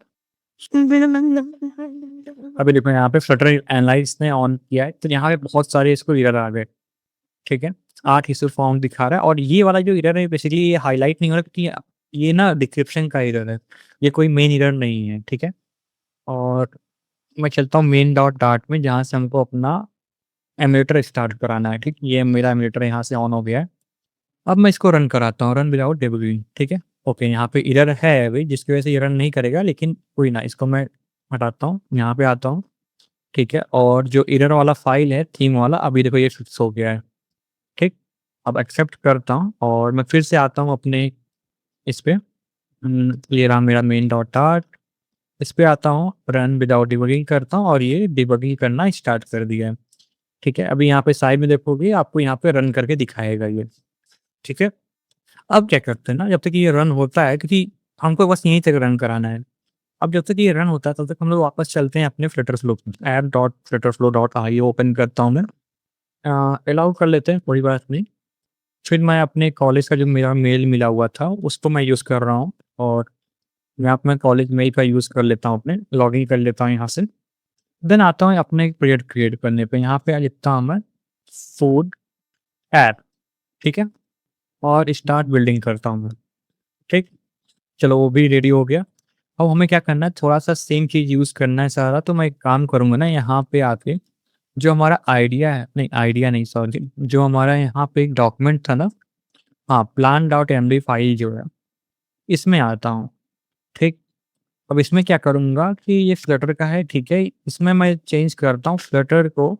अभी देखो यहाँ पे फ्लटर एनालाइज़ ने ऑन किया है, तो यहाँ पे बहुत सारे इसको एरर आ गए। ठीक है? 8 इश्यू फॉर्म दिखा रहा है और ये वाला जो एरर है बेसिकली ये हाइलाइट नहीं हो रहा क्योंकि ये ना डिस्क्रिप्शन का एरर है। ये कोई मेन एरर नहीं है, ठीक है? और मैं चलता हूँ मेन डॉट डार्ट में जहाँ से हमको अपना एमुलेटर स्टार्ट कराना है, ठीक? ये मेरा एमुलेटर यहाँ से ऑन हो गया है। अब मैं इसको रन कराता हूँ, रन विदाउट डिबगिंग, ठीक है? ओके, यहाँ पे एरर है अभी जिसकी वजह से ये रन नहीं करेगा लेकिन कोई ना, इसको मैं हटाता हूँ, यहाँ पे आता हूँ, ठीक है? और जो एरर वाला फ़ाइल है थीम वाला अभी देखो ये फिक्स हो गया है, ठीक? अब एक्सेप्ट करता हूँ और मैं फिर से आता हूँ अपने इस पे ये रहा मेरा मेन डॉट डार्ट, इस पे आता हूँ, रन विदाउट डिबगिंग करता हूँ और ये डिबगिंग करना स्टार्ट कर दिया है, ठीक है? अभी यहाँ पे साइड में देखोगे आपको यहाँ पे रन करके दिखाएगा ये, ठीक है? अब क्या करते हैं ना जब तक ये रन होता है क्योंकि हमको बस यहीं तक रन कराना है। अब जब तक ये रन होता है तब तक हम लोग वापस चलते हैं अपने फ्लटर फ्लो पे। App dot Flutter dot I open करता हूँ मैं। अलाउ कर लेते हैं, कोई बात नहीं। फिर मैं अपने कॉलेज का जो मेरा मेल मिला हुआ था उसको मैं यूज़ कर रहा हूँ और यहाँ पे मैं कॉलेज मेल का यूज़ कर लेता हूँ अपने, लॉगिन कर लेता हूँ यहाँ से। देन आता हूँ अपने एक प्रोजेक्ट क्रिएट करने पे, यहाँ पे आ जाता हूँ मैं फूड ऐप, ठीक है? और स्टार्ट बिल्डिंग करता हूँ मैं, ठीक? चलो वो भी रेडी हो गया। अब हमें क्या करना है, थोड़ा-सा सेम चीज़ यूज़ करना है सारा, तो मैं एक काम करूँगा ना यहाँ पे आके, जो हमारा आइडिया है नहीं आइडिया नहीं सॉरी, जो हमारा यहाँ पे एक डॉक्यूमेंट था ना, हाँ, प्लान डॉट एमडी फाइल जो है, इसमें आता हूँ, ठीक? अब इसमें क्या करूँगा कि ये फ्लटर का है, ठीक है? इसमें मैं चेंज करता हूँ फ्लटर को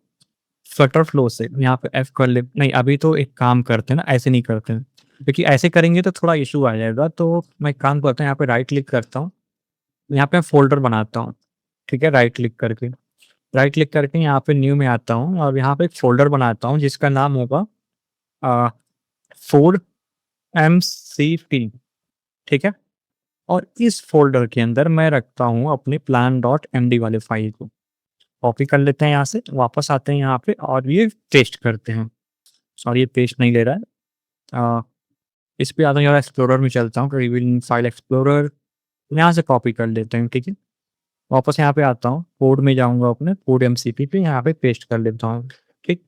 फ्लटर फ्लो से, यहाँ पे एफ कर ले नहीं, अभी तो एक काम करते हैं ना, ऐसे नहीं करते हैं, क्योंकि ऐसे करेंगे तो थोड़ा इश्यू आ जाएगा, तो मैं एक काम करता हूँ, यहाँ पे राइट क्लिक करता हूँ, यहाँ पे फ़ोल्डर बनाता हूँ, ठीक है? राइट क्लिक करके यहाँ पे न्यू में आता हूँ और यहाँ पे एक फ़ोल्डर बनाता हूँ जिसका नाम होगा अ, 4MCP, ठीक है? और इस फ़ोल्डर के अंदर मैं रखता हूँ अपनी प्लान डॉट एमडी वाले फ़ाइल को। कॉपी कर लेते हैं यहाँ से, वापस आते हैं यहाँ पे और ये पेस्ट करते हैं। सॉरी ये पेस्ट नहीं ले रहा है। अ, इस पे आता हूँ यार, एक्सप्लोरर में चलता हूँ, रिवील फाइल एक्सप्लोरर, यहाँ से कॉपी कर लेते हैं, ठीक है? वापस यहाँ पे आता हूँ, कोड में जाऊँगा अपने कोड एमसीपी पे, यहाँ पे पेस्ट कर लेता हूँ, ठीक?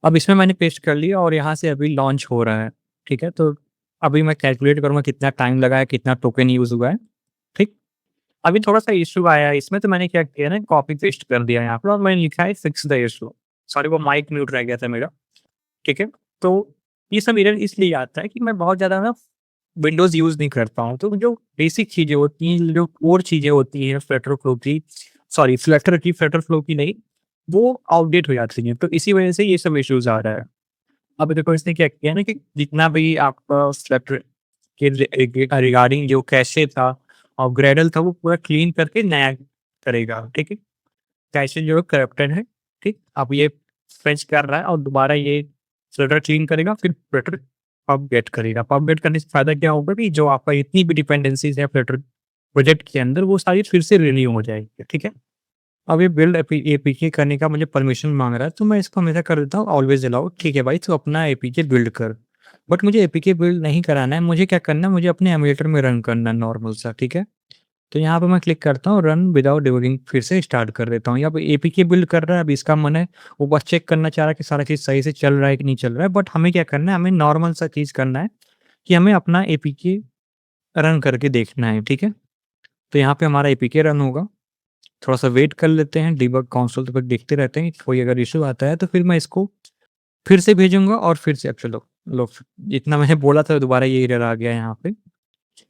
अब इसमें मैंने पेस्ट कर लिया और यहाँ से अभी लॉन्च हो रहा है, ठीक है? तो अभी मैं कैलकुलेट करूँगा कितना टाइम लगा है, कितना टोकन यूज़ हुआ है, ठीक? अभी थोड़ा-सा इश्यू आया है इसमें, तो मैंने क्या किया ना, कॉपी पेस्ट कर दिया यहाँ पे और मैंने लिखा है फिक्स द इश्यू। सॉरी वो माइक म्यूट रह गया था मेरा, ठीक है? तो ये सब एरर इसलिए आता है कि मैं बहुत ज़्यादा ना विंडोज़ यूज़ नहीं करता हूँ, तो जो बेसिक चीज़ें होती हैं, जो कोर चीज़ें होती हैं फ्लटर की, फ्लटर फ्लो की नहीं, वो आउटडेट हो जाती हैं, तो इसी वजह से ये सब इश्यूज़ आ रहा है। अब देखो इसने क्या किया ना कि जितना भी आपका फ्लटर के रिगार्डिंग जो कैशे था और ग्रेडल था वो पूरा क्लीन करके नया करेगा, ठीक है? कैशे जो करप्टेड है, ठीक? अब ये फेच कर रहा है और दोबारा ये फ्लटर क्लीन करेगा, फिर फ्लटर अपडेट करेगा। अपडेट करने से फ़ायदा क्या होगा कि जो आपका इतनी भी डिपेंडेंसीज़ है फ्लटर प्रोजेक्ट के अंदर वो सारी फिर से रिन्यू हो जाएगी, ठीक है? अब ये बिल्ड एपीके करने का मुझे परमिशन माँग रहा है, तो मैं इसको हमेशा कर देता हूँ ऑलवेज़ अलाउ, ठीक है भाई तू अपना एपीके बिल्ड कर। बट मुझे एपीके बिल्ड नहीं कराना है, मुझे क्या करना है, मुझे अपने एमुलेटर में रन करना है नॉर्मल सा, ठीक है? तो यहाँ पे मैं क्लिक करता हूँ रन विदाउट डिबगिंग, फिर से स्टार्ट कर देता हूँ। यहाँ पे एपीके बिल्ड कर रहा है, अब इसका मन है वो बस चेक करना चाह रहा है कि सारा चीज़ सही से चल रहा है कि नहीं चल रहा है। बट हमें क्या करना है, हमें नॉर्मल सा चीज़ करना है कि हमें अपना एपीके रन करके देखना है, ठीक है? तो यहाँ पे हमारा एपीके रन होगा, थोड़ा-सा वेट कर लेते हैं, डिबग कंसोल पे देखते रहते हैं, कोई अगर इश्यू आता है तो फिर मैं इसको फिर से भेजूँगा और फिर से अब चलो लो जितना मैंने बोला था दोबारा ये एरर आ गया यहाँ पे।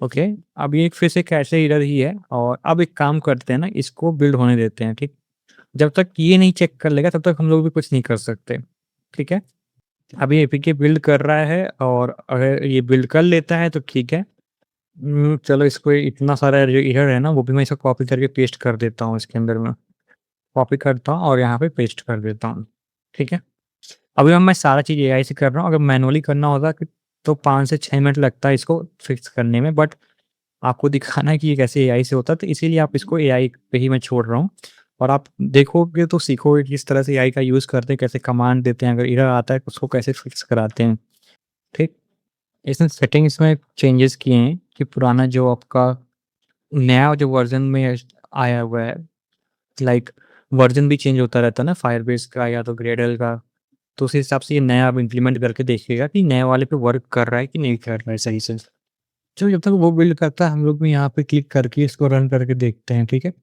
ओके, अब ये फिर से कैशे एरर ही है और अब एक काम करते हैं ना, इसको बिल्ड होने देते हैं, ठीक? जब तक ये नहीं चेक कर लेगा तब तक हम लोग भी कुछ नहीं कर सकते, ठीक है? अब ये एपीके बिल्ड कर रहा है और अगर ये बिल्ड कर लेता है तो ठीक है। चलो इसको इतना सारा जो एरर है ना वो भी मैं इसको कॉपी करके पेस्ट कर देता हूँ इसके अंदर में। कॉपी करता हूँ और यहाँ पे पेस्ट कर देता हूँ, ठीक है? अभी अब मैं सारा चीज़ एआई से कर रहा हूँ, अगर मैनुअली करना होता कि तो 5 से 6 मिनट लगता है इसको फिक्स करने में, बट आपको दिखाना है कि ये कैसे एआई से होता है, तो इसीलिए आप इसको एआई पे ही मैं छोड़ रहा हूँ और आप देखोगे तो सीखोगे कि किस तरह से एआई का यूज़ करते हैं, कैसे कमांड देते हैं, अगर एरर आता है तो उसको कैसे फिक्स कराते हैं, ठीक? इसने सेटिंग्स में चेंजेस किए हैं कि पुराना जो आपका नया जो वर्ज़न में आया हुआ है, लाइक वर्ज़न भी चेंज होता रहता है ना फायरबेस का या तो ग्रेडल का, तो उस हिसाब से ये नया अब इम्प्लीमेंट करके देखिएगा कि नए वाले पे वर्क कर रहा है कि नहीं कर रहा है सही से। तो जब तक वो बिल्ड करता है हम लोग भी यहाँ पे क्लिक करके इसको रन करके देखते हैं, ठीक है?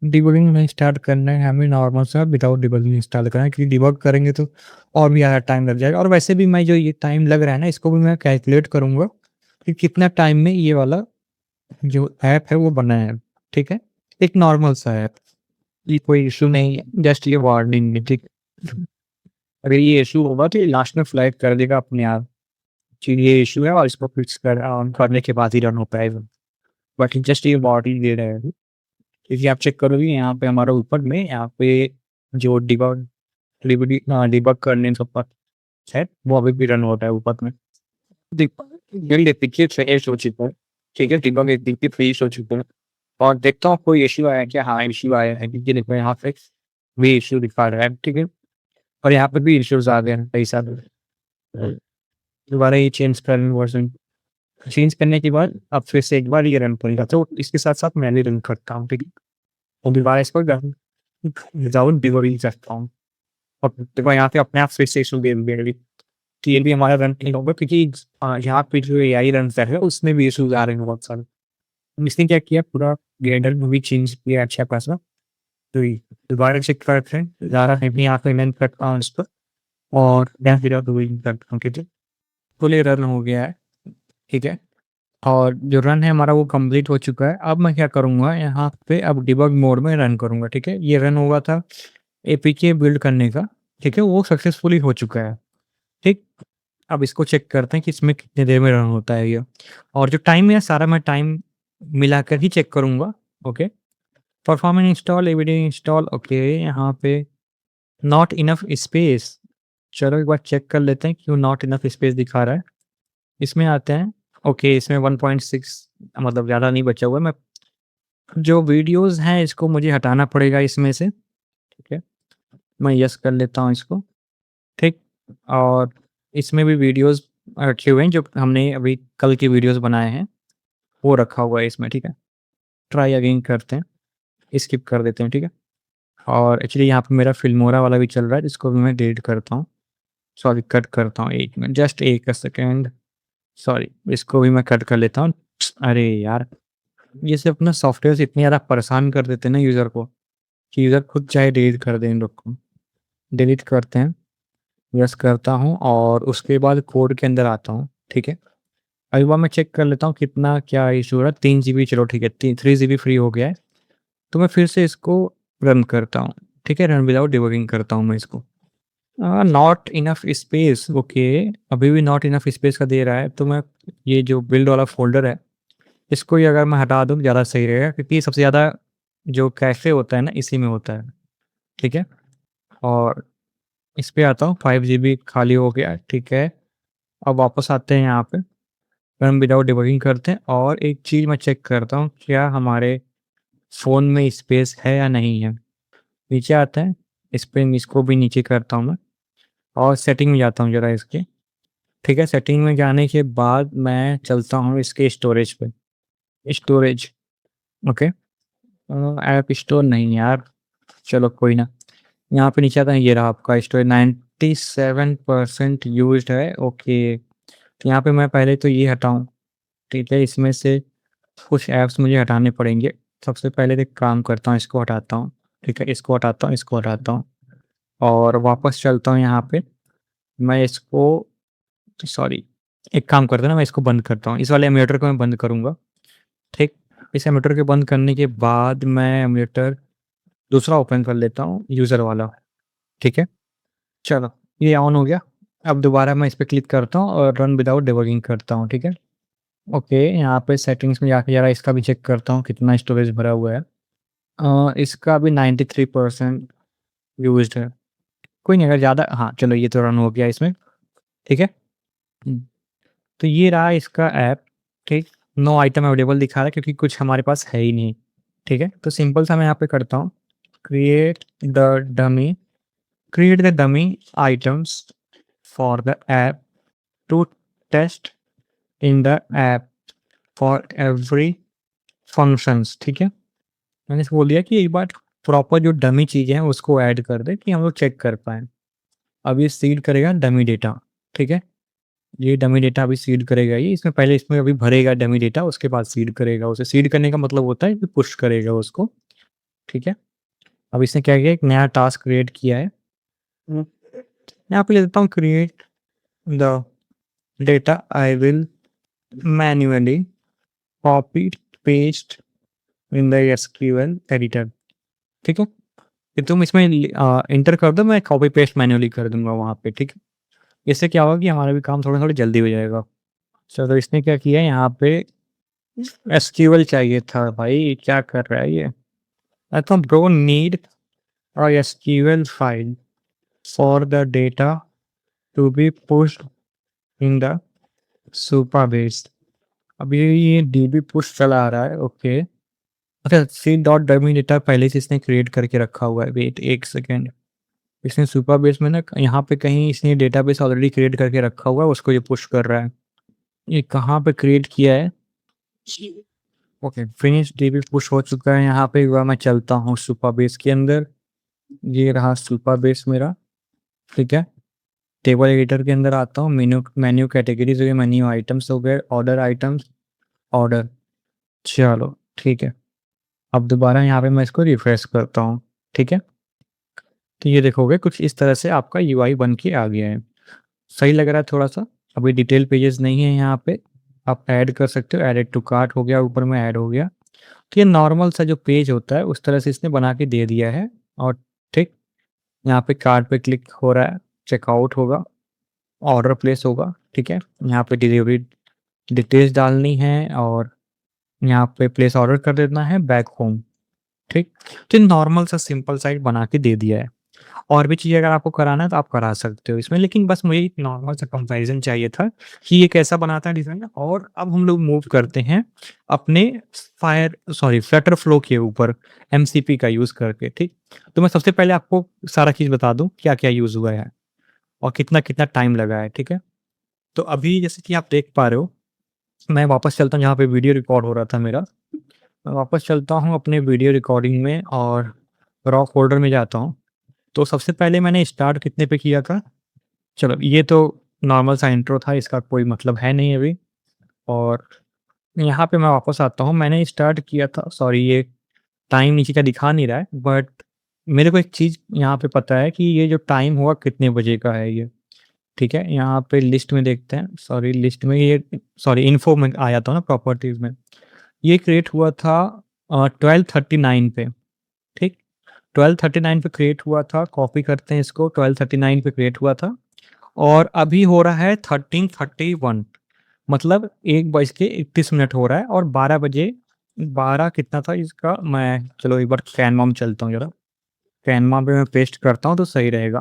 डिबगिंग में स्टार्ट करना है हमें नॉर्मल सा विदाउट डिबगिंग स्टार्ट करना है क्योंकि डिबग करेंगे तो और भी ज़्यादा टाइम लग जाएगा और वैसे भी मैं जो ये टाइम लग रहा है ना इसको भी मैं कैलकुलेट करूँगा कि कितना टाइम में ये वाला जो ऐप है वो बना है, ठीक है? एक नॉर्मल सा ऐप, ये कोई इश्यू नहीं है, जस्ट ये वार्निंग है, ठीक? अगर ये इश्यू होगा तो ये लास्ट में फ्लैग कर देगा अपने आप कि ये इश्यू है और इसको फिक्स करने के बाद ही रन हो पाएगा। बट जस्ट ये वार्निंग दे रहा है। क्योंकि आप चेक करोगे यहाँ पे हमारा ऊपर में यहाँ पे जो डिबग करने सब है वो अभी भी रन होता है ऊपर में। देखिए फ्रेश हो चुका है, ठीक है? डिबग एक देखिए फ्रेश हो चुका है और देखता हूँ कोई इश्यू आया है क्या? हाँ, इश्यू आया है क्योंकि देखो यहाँ पे भी इश्यू दिखा रहा है, ठीक है? और यहाँ पे भी इश्यूज आ गए हैं कई सारे। दोबारा ये चेंज करना वर्जन चेंज करने के बाद अब फिर से एक बार ये रन करेगा तो इसके साथ साथ मैं भी रन करता हूँ, ठीक है? और दोबारा इसको विदाउट डिबगिंग करता हूँ और देखो यहाँ पे अपने आप फिर से इशू दे देगी। तो ये भी हमारा रन नहीं होगा क्योंकि यहाँ पे जो एआई रन कर है उसमें भी इश्यूज आ रहे हैं बहुत सारे। इसने क्या किया पूरा ग्रेडल में भी चेंज किया अच्छा खासा। तो ये दोबारा चेक करते हैं, ज़्यादा मैं भी यहाँ पे रन करता हूँ इसको और मैं फिर डूइंग करता हूँ, ठीक है? फुली रन हो गया है, ठीक है? और जो रन है हमारा वो कंप्लीट हो चुका है। अब मैं क्या करूँगा यहाँ पे अब डिबग मोड में रन करूँगा, ठीक है? ये रन हुआ था एपीके बिल्ड करने का, ठीक है? वो सक्सेसफुली हो चुका है, ठीक? अब इसको चेक करते हैं कि इसमें कितनी देर में रन होता है ये और जो टाइम है सारा मैं टाइम मिलाकर ही चेक करूँगा, okay? Performance install, AVD install, okay, यहाँ पे नॉट इनफ स्पेस। चलो एक बार चेक कर लेते हैं क्यों नॉट इनफ स्पेस दिखा रहा है। इसमें आते हैं, ओके, इसमें 1.6 मतलब ज़्यादा नहीं बचा हुआ है। मैं जो वीडियोज़ हैं इसको मुझे हटाना पड़ेगा इसमें से, ठीक है? मैं यस कर लेता हूँ इसको, ठीक? और इसमें भी वीडियोज़ रखे हुए हैं जो हमने अभी कल की वीडियोज़ बनाए हैं, वो रखा हुआ है इसमें, ठीक है? ट्राई अगेन करते हैं, स्किप कर देते हैं, ठीक है? और एक्चुअली यहाँ पे मेरा फिल्मोरा वाला भी चल रहा है जिसको भी मैं डिलीट करता हूँ। सॉरी, कट करता हूँ 1 मिनट, जस्ट 1 सेकंड, सॉरी, इसको भी मैं कट कर लेता हूँ। अरे यार! ये सब ना सॉफ्टवेयर्स इतने ज़्यादा परेशान कर देते हैं ना यूज़र को, कि यूज़र खुद चाहे डिलीट कर दे इन लोग को। डिलीट करते हैं, यस करता हूँ और उसके बाद कोड के अंदर आता हूँ, ठीक है? एक बार मैं चेक कर लेता हूँ कितना क्या इश्यू हो रहा है, 3 जीबी चलो ठीक है, 3 जीबी फ्री हो गया है। तो मैं फिर से इसको रन करता हूँ, ठीक है? रन विदाउट डिबगिंग करता हूँ मैं इसको। नॉट इनफ स्पेस, ओके, अभी भी नॉट इनफ स्पेस का दे रहा है, तो मैं ये जो बिल्ड वाला फ़ोल्डर है, इसको ही अगर मैं हटा दूँ ज़्यादा सही रहेगा क्योंकि सबसे ज़्यादा जो कैशे होता है ना, इसी में होता है, ठीक है? और इस पे आता हूँ, 5 जीबी खाली हो गया, ठीक है? अब वापस आते हैं यहाँ पे, रन विदाउट डिबगिंग करते हैं और एक चीज़ मैं चेक करता हूँ, क्या हमारे फ़ोन में स्पेस है या नहीं है? नीचे आता है, इस पे इसको भी नीचे करता हूँ मैं और सेटिंग में जाता हूँ ज़रा इसके, ठीक है? सेटिंग में जाने के बाद मैं चलता हूँ इसके स्टोरेज पे, स्टोरेज, ओके? ऐप स्टोर नहीं यार, चलो कोई ना। यहाँ पे नीचे आता है, ये रहा आपका स्टोरेज 97% यूज़्ड है, ओके। तो यहाँ पे मैं पहले तो ये हटाऊँ, ठीक है? इसमें से कुछ ऐप्स मुझे हटाने पड़ेंगे। सबसे पहले एक काम करता हूँ, इसको हटाता हूँ, ठीक है? इसको हटाता हूँ, इसको हटाता हूँ और वापस चलता हूँ यहाँ पे। मैं इसको सॉरी, एक काम करता हूँ ना, मैं इसको बंद करता हूँ। इस वाले एमुलेटर को मैं बंद करूँगा, ठीक? इस एमुलेटर के बंद करने के बाद मैं एमुलेटर दूसरा ओपन कर लेता हूँ, यूज़र वाला, ठीक है? चलो, ये ऑन हो गया। अब दोबारा मैं इस पे क्लिक करता हूँ और रन विदाउट डिबगिंग करता हूँ, ठीक है? ओके, यहाँ पे सेटिंग्स में जाके ज़रा इसका भी चेक करता हूँ कितना स्टोरेज भरा हुआ है। इसका भी 93% यूज़्ड है। कोई नहीं, अगर ज़्यादा, हाँ, चलो ये तो रन हो गया इसमें, ठीक है? हुँ, तो ये रहा इसका ऐप, ठीक? नो आइटम अवेलेबल दिखा रहा है क्योंकि कुछ हमारे पास है ही नहीं। ठीक है, तो सिंपल सा मैं यहाँ पे करता हूँ, create the dummy create the dummy items for the app to test in the app for every functions। ठीक है, मैंने इसको बोल दिया कि एक बार प्रॉपर जो डमी चीज़ें हैं उसको ऐड कर दे कि हम लोग चेक कर पाएँ। अब ये सीड करेगा डमी डेटा। ठीक है, ये डमी डेटा अभी सीड करेगा, ये इसमें पहले इसमें अभी भरेगा डमी डेटा, उसके बाद सीड करेगा उसे। सीड करने का मतलब होता है कि पुश करेगा उसको। ठीक है, अब इसने क्या किया, एक नया टास्क क्रिएट किया है। यहाँ पे ले देता हूँ create the data I will manually copy paste in the SQL editor। ठीक है, कि तुम इसमें इंटर कर दो, मैं कॉपी पेस्ट मैन्युअली कर दूंगा वहाँ पे। ठीक है, इससे क्या होगा कि हमारा भी काम थोड़ा थोड़ा जल्दी हो जाएगा। चलो, इसने क्या किया, यहाँ पे एसक्यूएल चाहिए था। भाई क्या कर रहा है ये। I thought bro need a SQL file for the data to be pushed in the Supabase. अब ये डीबी पुश चला आ रहा है। ओके, अच्छा, सी डॉट डमी डेटा पहले से इसने क्रिएट करके रखा हुआ है। वेट एक सेकेंड, इसने सुपरबेस में ना यहाँ पे कहीं इसने डेटाबेस ऑलरेडी क्रिएट करके रखा हुआ है, उसको ये पुश कर रहा है। ये कहाँ पे क्रिएट किया है। ओके, फिनिश डीबी पुश हो चुका है। यहाँ पे मैं चलता हूँ सुपरबेस के अंदर। ये रहा सुपरबेस मेरा। ठीक है, टेबल एडिटर के अंदर आता हूँ। मेन्यू मेन्यू कैटेगरीज हो गए, मेन्यू आइटम्स हो गए, ऑर्डर आइटम्स, ऑर्डर। चलो ठीक है, अब दोबारा यहाँ पे मैं इसको रिफ्रेश करता हूँ। ठीक है, तो ये देखोगे कुछ इस तरह से आपका यूआई बन के आ गया है। सही लग रहा है थोड़ा सा। अभी डिटेल पेजेस नहीं है यहाँ पे, आप ऐड कर सकते हो। एडेड टू कार्ट हो गया, ऊपर में ऐड हो गया। तो ये नॉर्मल सा जो पेज होता है उस तरह से इसने बना के दे दिया है। और ठीक, यहाँ पे कार्ट पे क्लिक हो रहा है, चेकआउट होगा, ऑर्डर प्लेस होगा। ठीक है, यहाँ पे डिलीवरी डिटेल्स डालनी है और यहाँ पे प्लेस ऑर्डर कर देना है, बैक होम। ठीक, तो नॉर्मल सा सिंपल साइट बना के दे दिया है। और भी चीज़ें अगर आपको कराना है तो आप करा सकते हो इसमें, लेकिन बस मुझे एक नॉर्मल सा कंपैरिजन चाहिए था कि ये कैसा बनाता है डिज़ाइन। और अब हम लोग मूव करते हैं अपने फ्लटर फ्लो के ऊपर एमसीपी का यूज़ करके। ठीक, तो मैं सबसे पहले आपको सारा चीज़ बता दूँ क्या-क्या यूज़ हुआ है और कितना-कितना टाइम लगा है। ठीक है, तो अभी जैसे कि आप देख पा रहे हो, मैं वापस चलता हूँ जहाँ पे वीडियो रिकॉर्ड हो रहा था मेरा। मैं वापस चलता हूँ अपने वीडियो रिकॉर्डिंग में और रॉ फ़ोल्डर में जाता हूँ। तो सबसे पहले मैंने स्टार्ट कितने पे किया था? चलो, ये तो नॉर्मल सा इंट्रो था, इसका कोई मतलब है नहीं अभी। और यहाँ पे मैं वापस आता हूँ, मैंने स्टार्ट किया था, सॉरी ये टाइम नीचे का दिखा नहीं रहा है, बट मेरे को एक चीज़ यहाँ पे पता है कि ये जो टाइम हुआ कितने बजे का है ये। ठीक है, यहाँ पे लिस्ट में देखते हैं, सॉरी लिस्ट में ये, सॉरी इन्फो में आ जाता हूँ ना प्रॉपर्टीज़ में। ये क्रिएट हुआ था 12:39 पे। ठीक, 12:39 पे क्रिएट हुआ था। कॉपी करते हैं इसको, 12:39 पे क्रिएट हुआ था और अभी हो रहा है 13:31, मतलब 1:31 हो रहा है। और 12 बजे, 12 कितना था इसका, मैं चलो एक बार कैनवा में चलता हूँ ज़रा। कैनवा पे मैं पेस्ट करता हूँ तो सही रहेगा।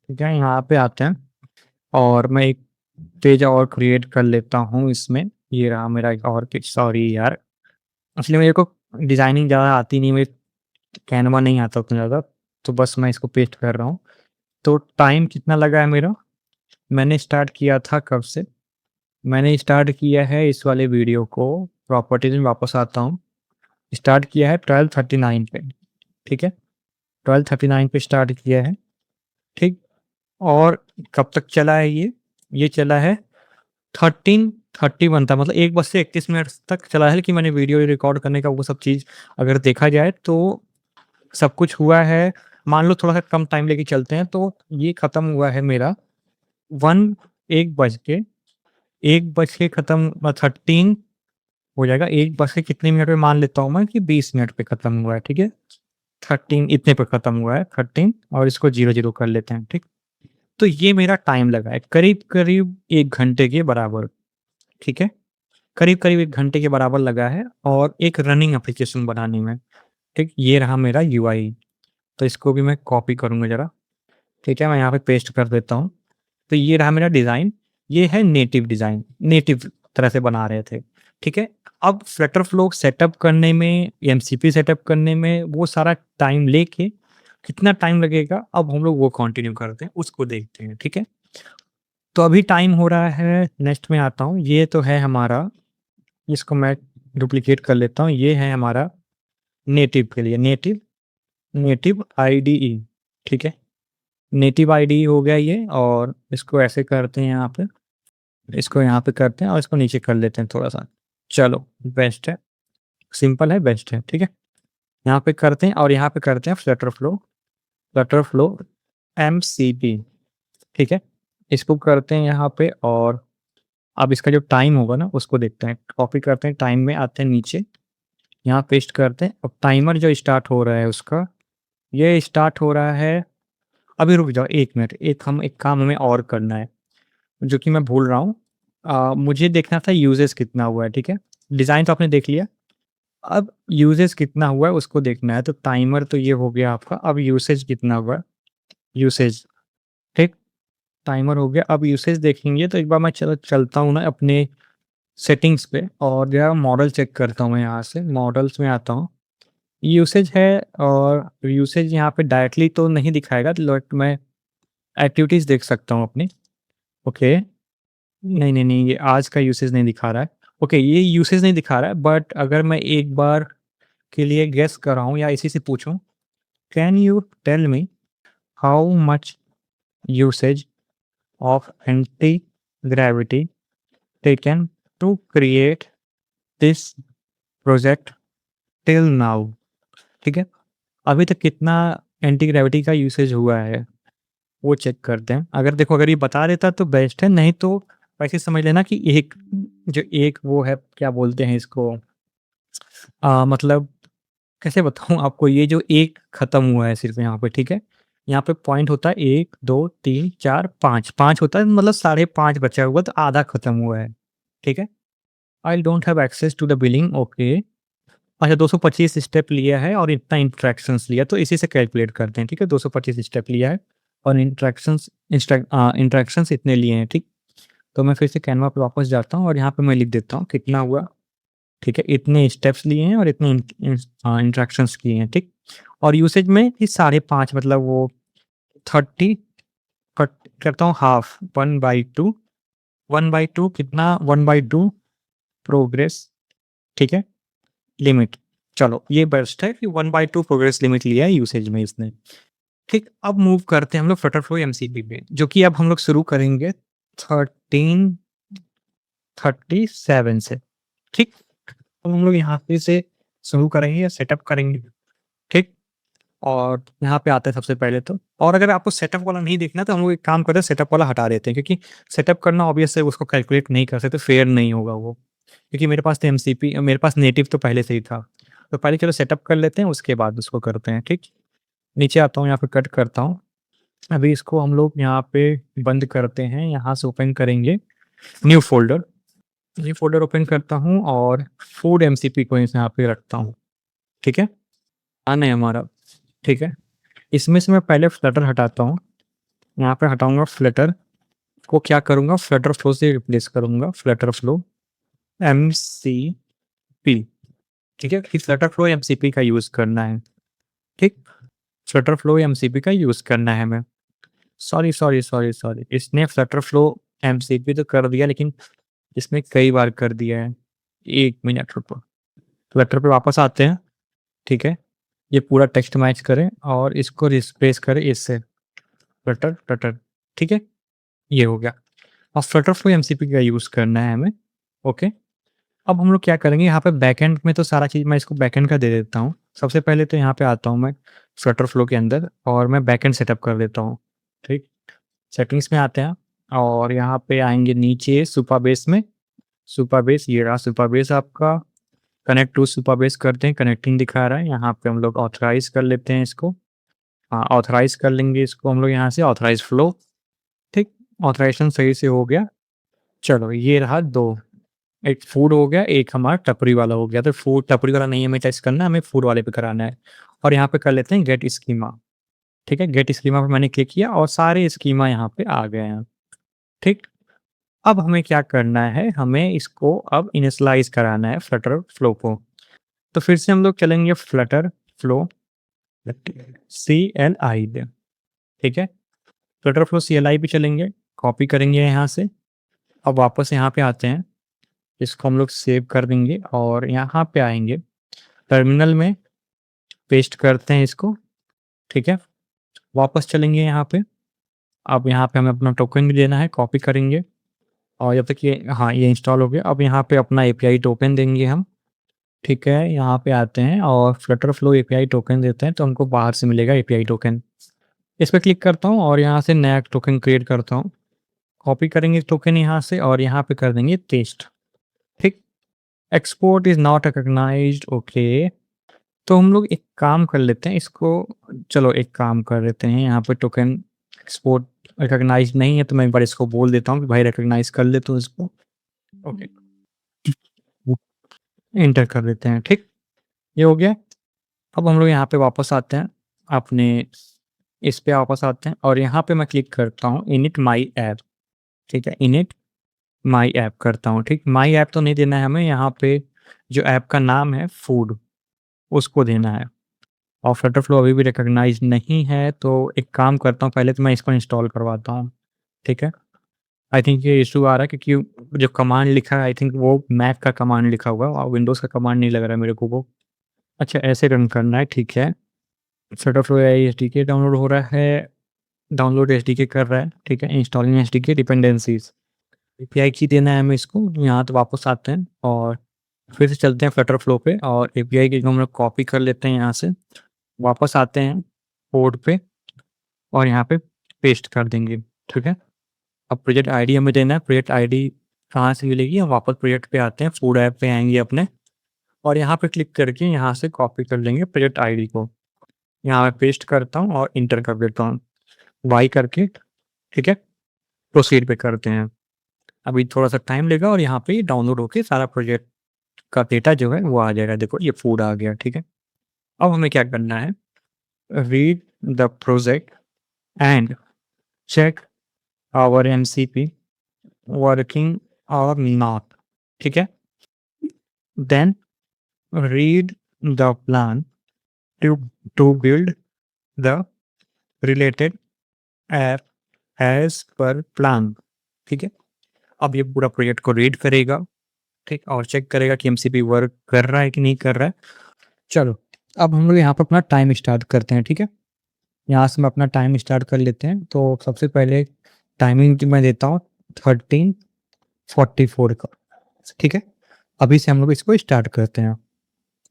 ठीक है, यहाँ पे आते हैं और मैं एक पेज और क्रिएट कर लेता हूँ इसमें। ये रहा मेरा एक और पेज। सॉरी यार, एक्चुअली मेरे को डिज़ाइनिंग ज़्यादा आती नहीं, मेरे कैनवा नहीं आता उतना ज़्यादा, तो बस मैं इसको पेस्ट कर रहा हूँ। तो टाइम कितना लगा है मेरा, मैंने स्टार्ट किया था कब से, मैंने स्टार्ट किया है इस वाले वीडियो को, प्रॉपर्टीज़ में वापस आता हूँ। स्टार्ट किया है 12:39 पे। ठीक है, 12:39 पे स्टार्ट किया है। ठीक, और कब तक चला है ये चला है 13:31 था, मतलब 1:31 तक चला है कि मैंने वीडियो रिकॉर्ड करने का वो सब चीज़ अगर देखा जाए तो सब कुछ हुआ है। मान लो थोड़ा-सा कम टाइम लेके चलते हैं तो ये खत्म हुआ है मेरा 1 1 बज के 1 बज के खत्म 13 हो जाएगा। 1 बज के कितने मिनट में मान लेता हूँ मैं कि 20 मिनट पे खत्म हुआ है। ठीक है, 13 इतने पे खत्म हुआ है 13, और इसको 0-0 कर लेते हैं। ठीक, तो ये मेरा टाइम लगा है करीब-करीब 1 घंटे के बराबर। ठीक है, करीब-करीब 1 घंटे के बराबर लगा है और एक रनिंग एप्लीकेशन बनाने में। ठीक, ये रहा मेरा यूआई। तो इसको भी मैं कॉपी करूँगा ज़रा। ठीक है, मैं यहाँ पे पेस्ट कर देता हूँ। तो ये रहा मेरा डिज़ाइन, ये है नेटिव डिज़ाइन, नेटिव तरह से बना रहे थे। ठीक है? अब फ्लटर फ्लो सेटअप करने में, एमसीपी सेटअप करने में वो सारा टाइम लेके कितना टाइम लगेगा, अब हम लोग वो कंटिन्यू करते हैं, उसको देखते हैं, ठीक है? तो अभी टाइम हो रहा है, नेक्स्ट में आता हूँ, ये तो है हमारा, इसको मैं डुप्लिकेट कर लेता हूँ, ये है हमारा नेटिव के लिए, नेटिव नेटिव आईडीई, ठीक है? नेटिव आईडीई हो गया ये, और इसको ऐसे करते हैं यहाँ पे, इसको यहाँ पे करते हैं और इसको नीचे कर लेते हैं थोड़ा-सा। चलो, बेस्ट है, सिंपल है, बेस्ट है, ठीक है? यहाँ पे करते हैं और यहाँ पे करते हैं फ्लटर फ्लो एमसीपी, ठीक है? इसको करते हैं यहाँ पे, और अब इसका जो टाइम होगा ना उसको देखते हैं। कॉपी करते हैं, टाइम में आते हैं नीचे, यहाँ पेस्ट करते हैं। अब टाइमर जो स्टार्ट हो रहा है उसका, ये स्टार्ट हो रहा है, अभी रुक जाओ 1 मिनट, एक काम हमें और करना है, जो कि मैं भूल रहा हूँ। मुझे देखना था यूसेज कितना हुआ है, ठीक है? डिज़ाइन तो आपने देख लिया, अब यूसेज कितना हुआ है उसको देखना है। तो टाइमर तो ये हो गया आपका, अब यूसेज कितना हुआ है, यूसेज, ठीक? टाइमर हो गया, अब यूसेज देखेंगे तो एक बार मैं चलता हूँ ना अपने सेटिंग्स पे, और जो है मॉडल चेक करता हूँ मैं, यहाँ से मॉडल्स में आता हूँ। यूसेज है, और यूसेज यहाँ पे डायरेक्टली तो नहीं दिखाएगा, बट मैं एक्टिविटीज़ देख सकता हूँ अपनी। ओके, नहीं, नहीं, नहीं, ये आज का यूसेज नहीं दिखा रहा है। ओके, ये यूसेज नहीं दिखा रहा है, बट अगर मैं एक बार के लिए गेस कर रहा हूँ या इसी से पूछूँ, can you tell me how much usage of anti gravity taken to create this project till now, ठीक है? अभी तक कितना एंटी ग्रेविटी का यूसेज हुआ है, वो चेक करते हैं। अगर देखो, अगर ये बता देता तो बेस्ट है, नहीं तो वैसे समझ लेना कि एक, जो एक वो है, क्या बोलते हैं इसको, मतलब कैसे बताऊँ आपको, ये जो 1 खत्म हुआ है सिर्फ़ यहाँ पे, ठीक है? यहाँ पे पॉइंट होता है 1, 2, 3, 4, 5, 5 होता है, मतलब साढ़े 5 बचा हुआ, तो आधा खत्म हुआ है, ठीक है? I don't have access to the billing, okay. अच्छा, 225 स्टेप लिया है और इतना इंटरैक्शंस लिया, तो इसी से कैलकुलेट करते हैं, ठीक है? 225 स्टेप लिया है और इंटरैक्शंस इतने लिए हैं, ठीक? तो मैं फिर से कैनवा पे वापस जाता हूँ और यहाँ पे मैं लिख देता हूँ कितना हुआ, ठीक है? इतने स्टेप्स लिए हैं और इतने इंटरैक्शंस किए हैं, ठीक? और यूसेज में ही साढ़े 5, मतलब वो 30 कट करता हूँ हाफ, 1/2, 1/2 कितना, 1/2 प्रोग्रेस, ठीक है? लिमिट। चलो, ये बेस्ट है कि 1/2 प्रोग्रेस लिमिट लिया है यूसेज में इसने। ठीक, अब मूव करते हैं हम लोग फ्लटरफ्लो एमसीपी पे, जो कि अब हम लोग शुरू करेंगे 1337 से, ठीक? अब हम लोग यहाँ पे से शुरू करेंगे या सेटअप करेंगे, ठीक? और यहाँ पे आते हैं सबसे पहले तो, और अगर आपको सेटअप वाला नहीं देखना तो हम लोग एक काम करते हैं, सेटअप वाला हटा देते हैं, क्योंकि सेटअप करना ऑब्वियस है, उसको कैलकुलेट नहीं कर सकते, फेयर नहीं होगा वो। क्योंकि मेरे पास तो एमसीपी, मेरे पास नेटिव तो पहले से ही था। तो पहले चलो सेटअप कर लेते हैं, उसके बाद उसको करते हैं, ठीक? नीचे आता हूँ, यहाँ पे कट करता हूँ। अभी इसको हम लोग यहाँ पे बंद करते हैं, यहाँ से ओपन करेंगे new folder. New folder open करता हूँ और फूड एमसीपी को इस यहाँ पे रखता हूँ, ठीक है? नहीं हमारा, ठीक है? इसमें से मैं पहले फ्लटर हटाता हूँ। यहाँ पे हटाऊँगा फ्लटर को, क्या करूँगा, फ्लटर फ्लो से रिप्लेस करूँगा, फ्लटर फ्लो एमसीपी, ठीक है? कि फ्लटर फ्लो एमसीपी का यूज़ करना है, ठीक? फ्लटर फ्लो एमसीपी का यूज़ करना है हमें। सॉरी, इसने फ्लटर फ्लो एमसीपी तो कर दिया, लेकिन इसने कई बार कर दिया है। 1 मिनट रुको, फ्लटर पे वापस आते हैं, ठीक है? ये पूरा टेक्स्ट मैच करें और इसको रिप्लेस करें इससे, फ्लटर टटर, ठीक है? ये हो गया। अब फ्लटर फ्लो एमसीपी का यूज़ करना है हमें, ओके? अब हम लोग क्या करेंगे, यहाँ पे बैकएंड में तो सारा चीज़ मैं इसको बैकएंड का दे देता हूँ। सबसे पहले तो यहाँ पे आता हूँ मैं फ्लटर फ्लो के अंदर और मैं बैकएंड सेटअप कर देता हूँ, ठीक? सेटिंग्स में आते हैं और यहाँ पे आएँगे नीचे सुपरबेस में, सुपरबेस, ये रहा सुपरबेस आपका, कनेक्ट टू सुपरबेस करते हैं, कनेक्टिंग दिखा रहा है, यहाँ पे हम लोग ऑथराइज़ कर लेते हैं इसको। हाँ, ऑथराइज़ कर लेंगे इसको हम लोग यहाँ से, ऑथराइज़ फ्लो, ठीक? ऑथराइज़ेशन सही से हो गया। चलो, ये रहा 2, एक फूड हो गया, एक हमारा टपरी वाला हो गया। तो फूड टपरी वाला नहीं हमें टेस्ट करना है, हमें फूड वाले पे कराना है। और यहाँ पे कर लेते हैं गेट स्कीमा, ठीक है? गेट स्कीमा पे मैंने क्लिक किया और सारे स्कीमा यहाँ पे आ गए हैं, ठीक? अब हमें क्या करना है, हमें इसको अब इनिशियलाइज़ कराना है फ्लटर फ्लो को। तो फिर से हम लोग चलेंगे फ्लटर फ्लो CLI पे, ठीक है? फ्लटर फ्लो CLI पे चलेंगे, कॉपी करेंगे यहाँ से। अब वापस यहाँ पे आते हैं, इसको हम लोग सेव कर देंगे और यहाँ पे आएँगे, टर्मिनल में पेस्ट करते हैं इसको, ठीक है? वापस चलेंगे यहाँ पे, अब यहाँ पे हमें अपना टोकन भी देना है, कॉपी करेंगे और जब तक ये हाँ, ये इंस्टॉल हो गया, अब यहाँ पे अपना एपीआई टोकन देंगे हम, ठीक है? यहाँ पे आते हैं और फ्लटर फ्लो एपीआई टोकन देते हैं, तो हमको बाहर से मिलेगा एपीआई टोकन। इस पे क्लिक करता हूँ और यहाँ से नया टोकन क्रिएट करता हूँ। कॉपी करेंगे टोकन यहाँ से और यहाँ पे कर देंगे पेस्ट, ठीक? Export is not recognised, okay. तो हम लोग एक काम कर लेते हैं इसको, चलो एक काम कर लेते हैं, यहाँ पे टोकन एक्सपोर्ट रिकॉग्नाइज्ड नहीं है, तो मैं एक बार इसको बोल देता हूँ कि भाई रिकॉग्नाइज़ कर ले तू इसको, ओके। एंटर कर देते हैं, ठीक? ये हो गया। अब हम लोग यहाँ पे वापस आते हैं, अपने इस पे वापस आते हैं और यहाँ पे मैं क्लिक करता हूँ इनिट माई ऐप, ठीक है? इनिट माई ऐप करता हूँ, ठीक? माई ऐप तो नहीं देना है हमें, यहाँ पे जो ऐप का नाम है फूड, उसको देना है और फ्लटर फ्लो अभी भी रिकॉग्नाइज़ नहीं है, तो एक काम करता हूँ, पहले तो मैं इसको इंस्टॉल करवाता हूँ, ठीक है? आई थिंक ये इश्यू आ रहा है क्योंकि जो कमांड लिखा है आई थिंक वो मैक का कमांड लिखा हुआ है और विंडोज़ का कमांड नहीं लग रहा है मेरे को वो। अच्छा ऐसे रन करना है, ठीक है। शटरफ्लो एआई एसडीके डाउनलोड हो रहा है, डाउनलोड एसडीके कर रहा है, ठीक है। इंस्टॉलिंग एसडीके डिपेंडेंसीज़, एपीआई की देना है हमें इसको, यहाँ तो वापस आते हैं और फिर से चलते हैं फ्लटर फ्लो पे और एपीआई की हम लोग कॉपी कर लेते हैं यहाँ से, वापस आते हैं कोड पे और यहाँ पे पेस्ट कर देंगे, ठीक है। अब प्रोजेक्ट आईडी हमें देना है, प्रोजेक्ट आईडी कहाँ से मिलेगी, हम वापस प्रोजेक्ट पे आते हैं, फूड ऐप पे आएँगे अपने और यहाँ पे क्लिक करके यहाँ से कॉपी कर लेंगे प्रोजेक्ट आईडी को। यहाँ मैं पेस्ट करता हूँ और इंटर कर देता हूँ, वाई करके, ठीक है। प्रोसीड पे करते हैं। अभी थोड़ा-सा टाइम लेगा और यहाँ पे डाउनलोड होके सारा प्रोजेक्ट का डेटा जो है वो आ जाएगा। देखो ये फूड आ गया, ठीक है। अब हमें क्या करना है, read the project and check our MCP working और नॉट, ठीक है। Then read the plan to to build the related app as per plan, ठीक है। अब ये पूरा प्रोजेक्ट को रीड करेगा, ठीक, और चेक करेगा कि एमसीपी वर्क कर रहा है कि नहीं कर रहा है। चलो, अब हम लोग यहाँ पर अपना टाइम स्टार्ट करते हैं, ठीक है। यहाँ से हम अपना टाइम स्टार्ट कर लेते हैं, तो सबसे पहले टाइमिंग मैं देता हूँ 13:44 का, ठीक है। अभी से हम लोग इसको स्टार्ट करते हैं,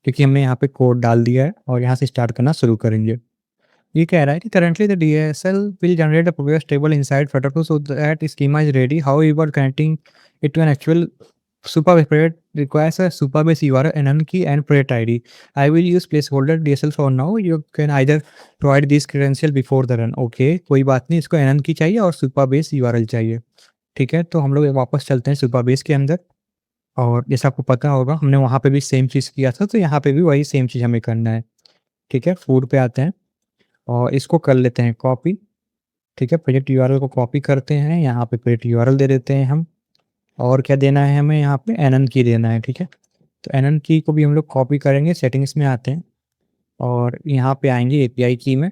क्योंकि हमने यहाँ पे कोड डाल दिया है और यहाँ से स्टार्ट करना शुरू करेंगे। ये कह रहा है कि currently the DSL will generate a progress table inside Flutter so that schema is ready, however connecting it to an actual Supabase project requires a Supabase URL, NN key and project ID. I will use placeholder DSL for now. You can either provide this credential before the run. Okay, कोई बात नहीं, इसको NN की चाहिए और Supabase URL चाहिए, ठीक है। तो हम लोग वापस चलते हैं Supabase के अंदर और जैसा आपको पता होगा हमने वहाँ पे भी सेम चीज़ किया था, तो यहाँ पे भी वही सेम चीज़ हमें करना है, ठीक है। फूड पे आते हैं और इसको कर लेते हैं कॉपी, ठीक है। प्रोजेक्ट यूआरएल को कॉपी करते हैं, यहाँ पे प्रोजेक्ट यूआरएल दे देते हैं हम और क्या देना है हमें, यहाँ पे एनएन की देना है, ठीक है। तो एनएन की को भी हम लोग कॉपी करेंगे, सेटिंग्स में आते हैं और यहाँ पे आएँगे एपीआई की में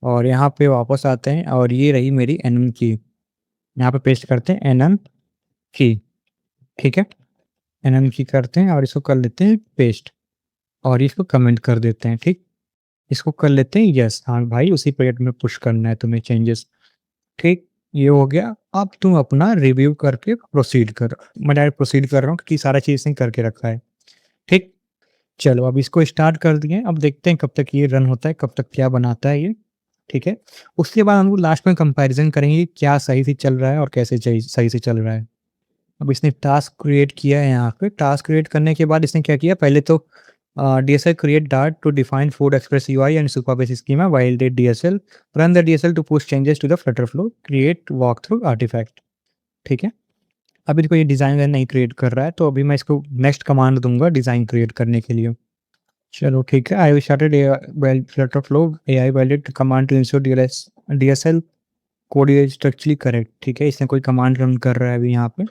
और यहाँ पे वापस आते हैं और ये रही मेरी एनएन की। यहाँ पे पेस्ट करते हैं एनएन की, ठीक है। एनएन की करते हैं और इसको कर लेते हैं पेस्ट और इसको कमेंट कर देते हैं, ठीक। इसको कर लेते हैं यस, हाँ भाई उसी प्रोजेक्ट में पुश करना है तुम्हें चेंजेस, ठीक, ये हो गया। अब तुम अपना रिव्यू करके प्रोसीड करो। मैं डायरेक्ट प्रोसीड कर रहा हूँ क्योंकि सारा चीज़ इसने करके रखा है, ठीक। चलो अब इसको स्टार्ट कर दिए, अब देखते हैं कब तक ये रन होता है, कब तक क्या बनाता है ये, ठीक है। उसके बाद हम लोग लास्ट में कंपैरिज़न करेंगे क्या सही से चल रहा है और कैसे सही से चल रहा है। अब इसने टास्क क्रिएट किया है यहाँ पे, टास्क क्रिएट करने के बाद इसने क्या किया, पहले तो DSL create Dart to define Food Express UI and Supabase schema while the DSL run the DSL to push changes to the Flutter flow, create walkthrough artifact, ठीक है। अभी देखो ये डिज़ाइन नहीं क्रिएट कर रहा है, तो अभी मैं इसको नेक्स्ट कमांड दूंगा डिज़ाइन क्रिएट करने के लिए। चलो ठीक है, I started Flutter flow AI validate command to ensure DSL code is structurally correct, ठीक है? इसने कोई कमांड रन कर रहा है अभी यहाँ पे।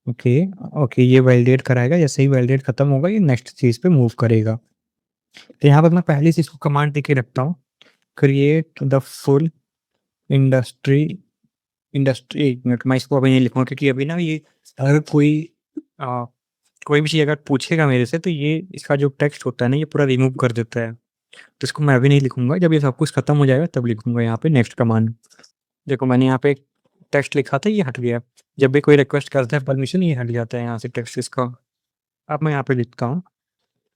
ओके, ओके ये वैलिडेट कराएगा, जैसे ही वैलिडेट खत्म होगा ये नेक्स्ट चीज़ पे मूव करेगा। तो यहाँ पे मैं पहले से इसको कमांड देके रखता हूँ, create the full industry industry 1 minute मैं इसको अभी नहीं लिखूँगा क्योंकि अभी ना ये अगर अ, कोई भी चीज़ अगर पूछेगा मेरे से तो ये इसका जो टेक्स्ट होता है ना ये पूरा रिमूव कर देता है। तो इसको मैं अभी नहीं लिखूँगा, जब ये सब कुछ खत्म हो जाएगा तब लिखूँगा यहाँ पे नेक्स्ट कमांड। देखो मैंने यहाँ पे एक टेक्स्ट लिखा था ये हट गया। जब भी कोई रिक्वेस्ट करता है परमिशन ये हट जाता है यहाँ से टेक्स्ट इसका। अब मैं यहाँ पे लिखता हूँ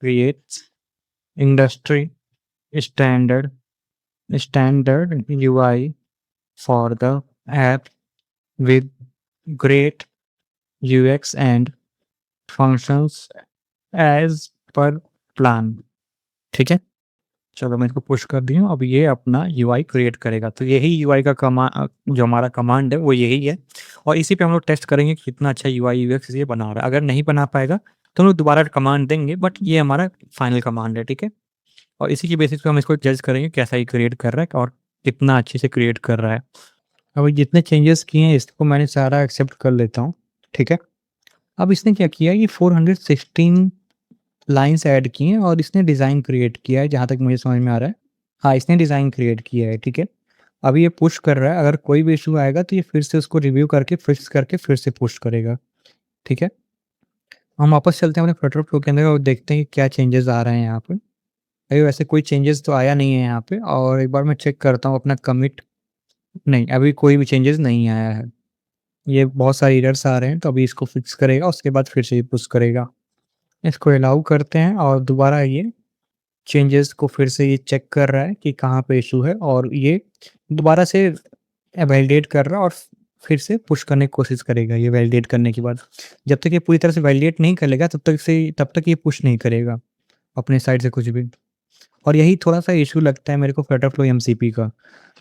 create industry standard standard UI for the app with great UX and functions as per plan. ठीक है? चलो मैं इसको पुश कर दिया हूँ, अब ये अपना यूआई क्रिएट करेगा। तो यही यूआई का जो हमारा कमांड है वो यही है और इसी पे हम लोग टेस्ट करेंगे कि कितना अच्छा यूआई यूएक्स ये बना रहा है। अगर नहीं बना पाएगा तो हम लोग दोबारा कमांड देंगे, बट ये हमारा फाइनल कमांड है, ठीक है? और इसी की बेसिस पे हम इसको जज करेंगे कैसा ये क्रिएट कर रहा है और कितना अच्छे से क्रिएट कर रहा है। अब ये जितने चेंजेस किए हैं इसको मैंने सारा एक्सेप्ट कर लेता हूँ, ठीक है? अब इसने क्या किया, ये 416 लाइन्स ऐड की हैं और इसने डिज़ाइन क्रिएट किया है जहाँ तक मुझे समझ में आ रहा है। हाँ, इसने डिज़ाइन क्रिएट किया है, ठीक है? अभी ये पुश कर रहा है, अगर कोई भी इश्यू आएगा तो ये फिर से उसको रिव्यू करके फिक्स करके फिर से पुश करेगा, ठीक है? हम वापस चलते हैं अपने फ्लटर फ्लो के अंदर और देखते हैं कि क्या चेंजेस आ रहे हैं यहाँ पे। अभी वैसे कोई चेंजेस तो आया नहीं है यहाँ पे और एक बार मैं चेक करता हूँ अपना कमिट। नहीं, अभी कोई भी चेंजेस नहीं आया है। ये बहुत सारे एरर्स आ रहे हैं तो अभी इसको फिक्स करेगा, उसके बाद फिर से ये पुश करेगा। इसको अलाउ करते हैं और दोबारा ये चेंजेस को फिर से ये चेक कर रहा है कि कहाँ पे इश्यू है और ये दोबारा से वैलिडेट कर रहा है और फिर से पुश करने की कोशिश करेगा ये वैलिडेट करने के बाद। जब तक ये पूरी तरह से वैलिडेट नहीं कर लेगा तब तक ये पुश नहीं करेगा अपने साइड से कुछ भी। और यही थोड़ा-सा इश्यू लगता है मेरे को फ्लटरफ्लो एमसीपी का,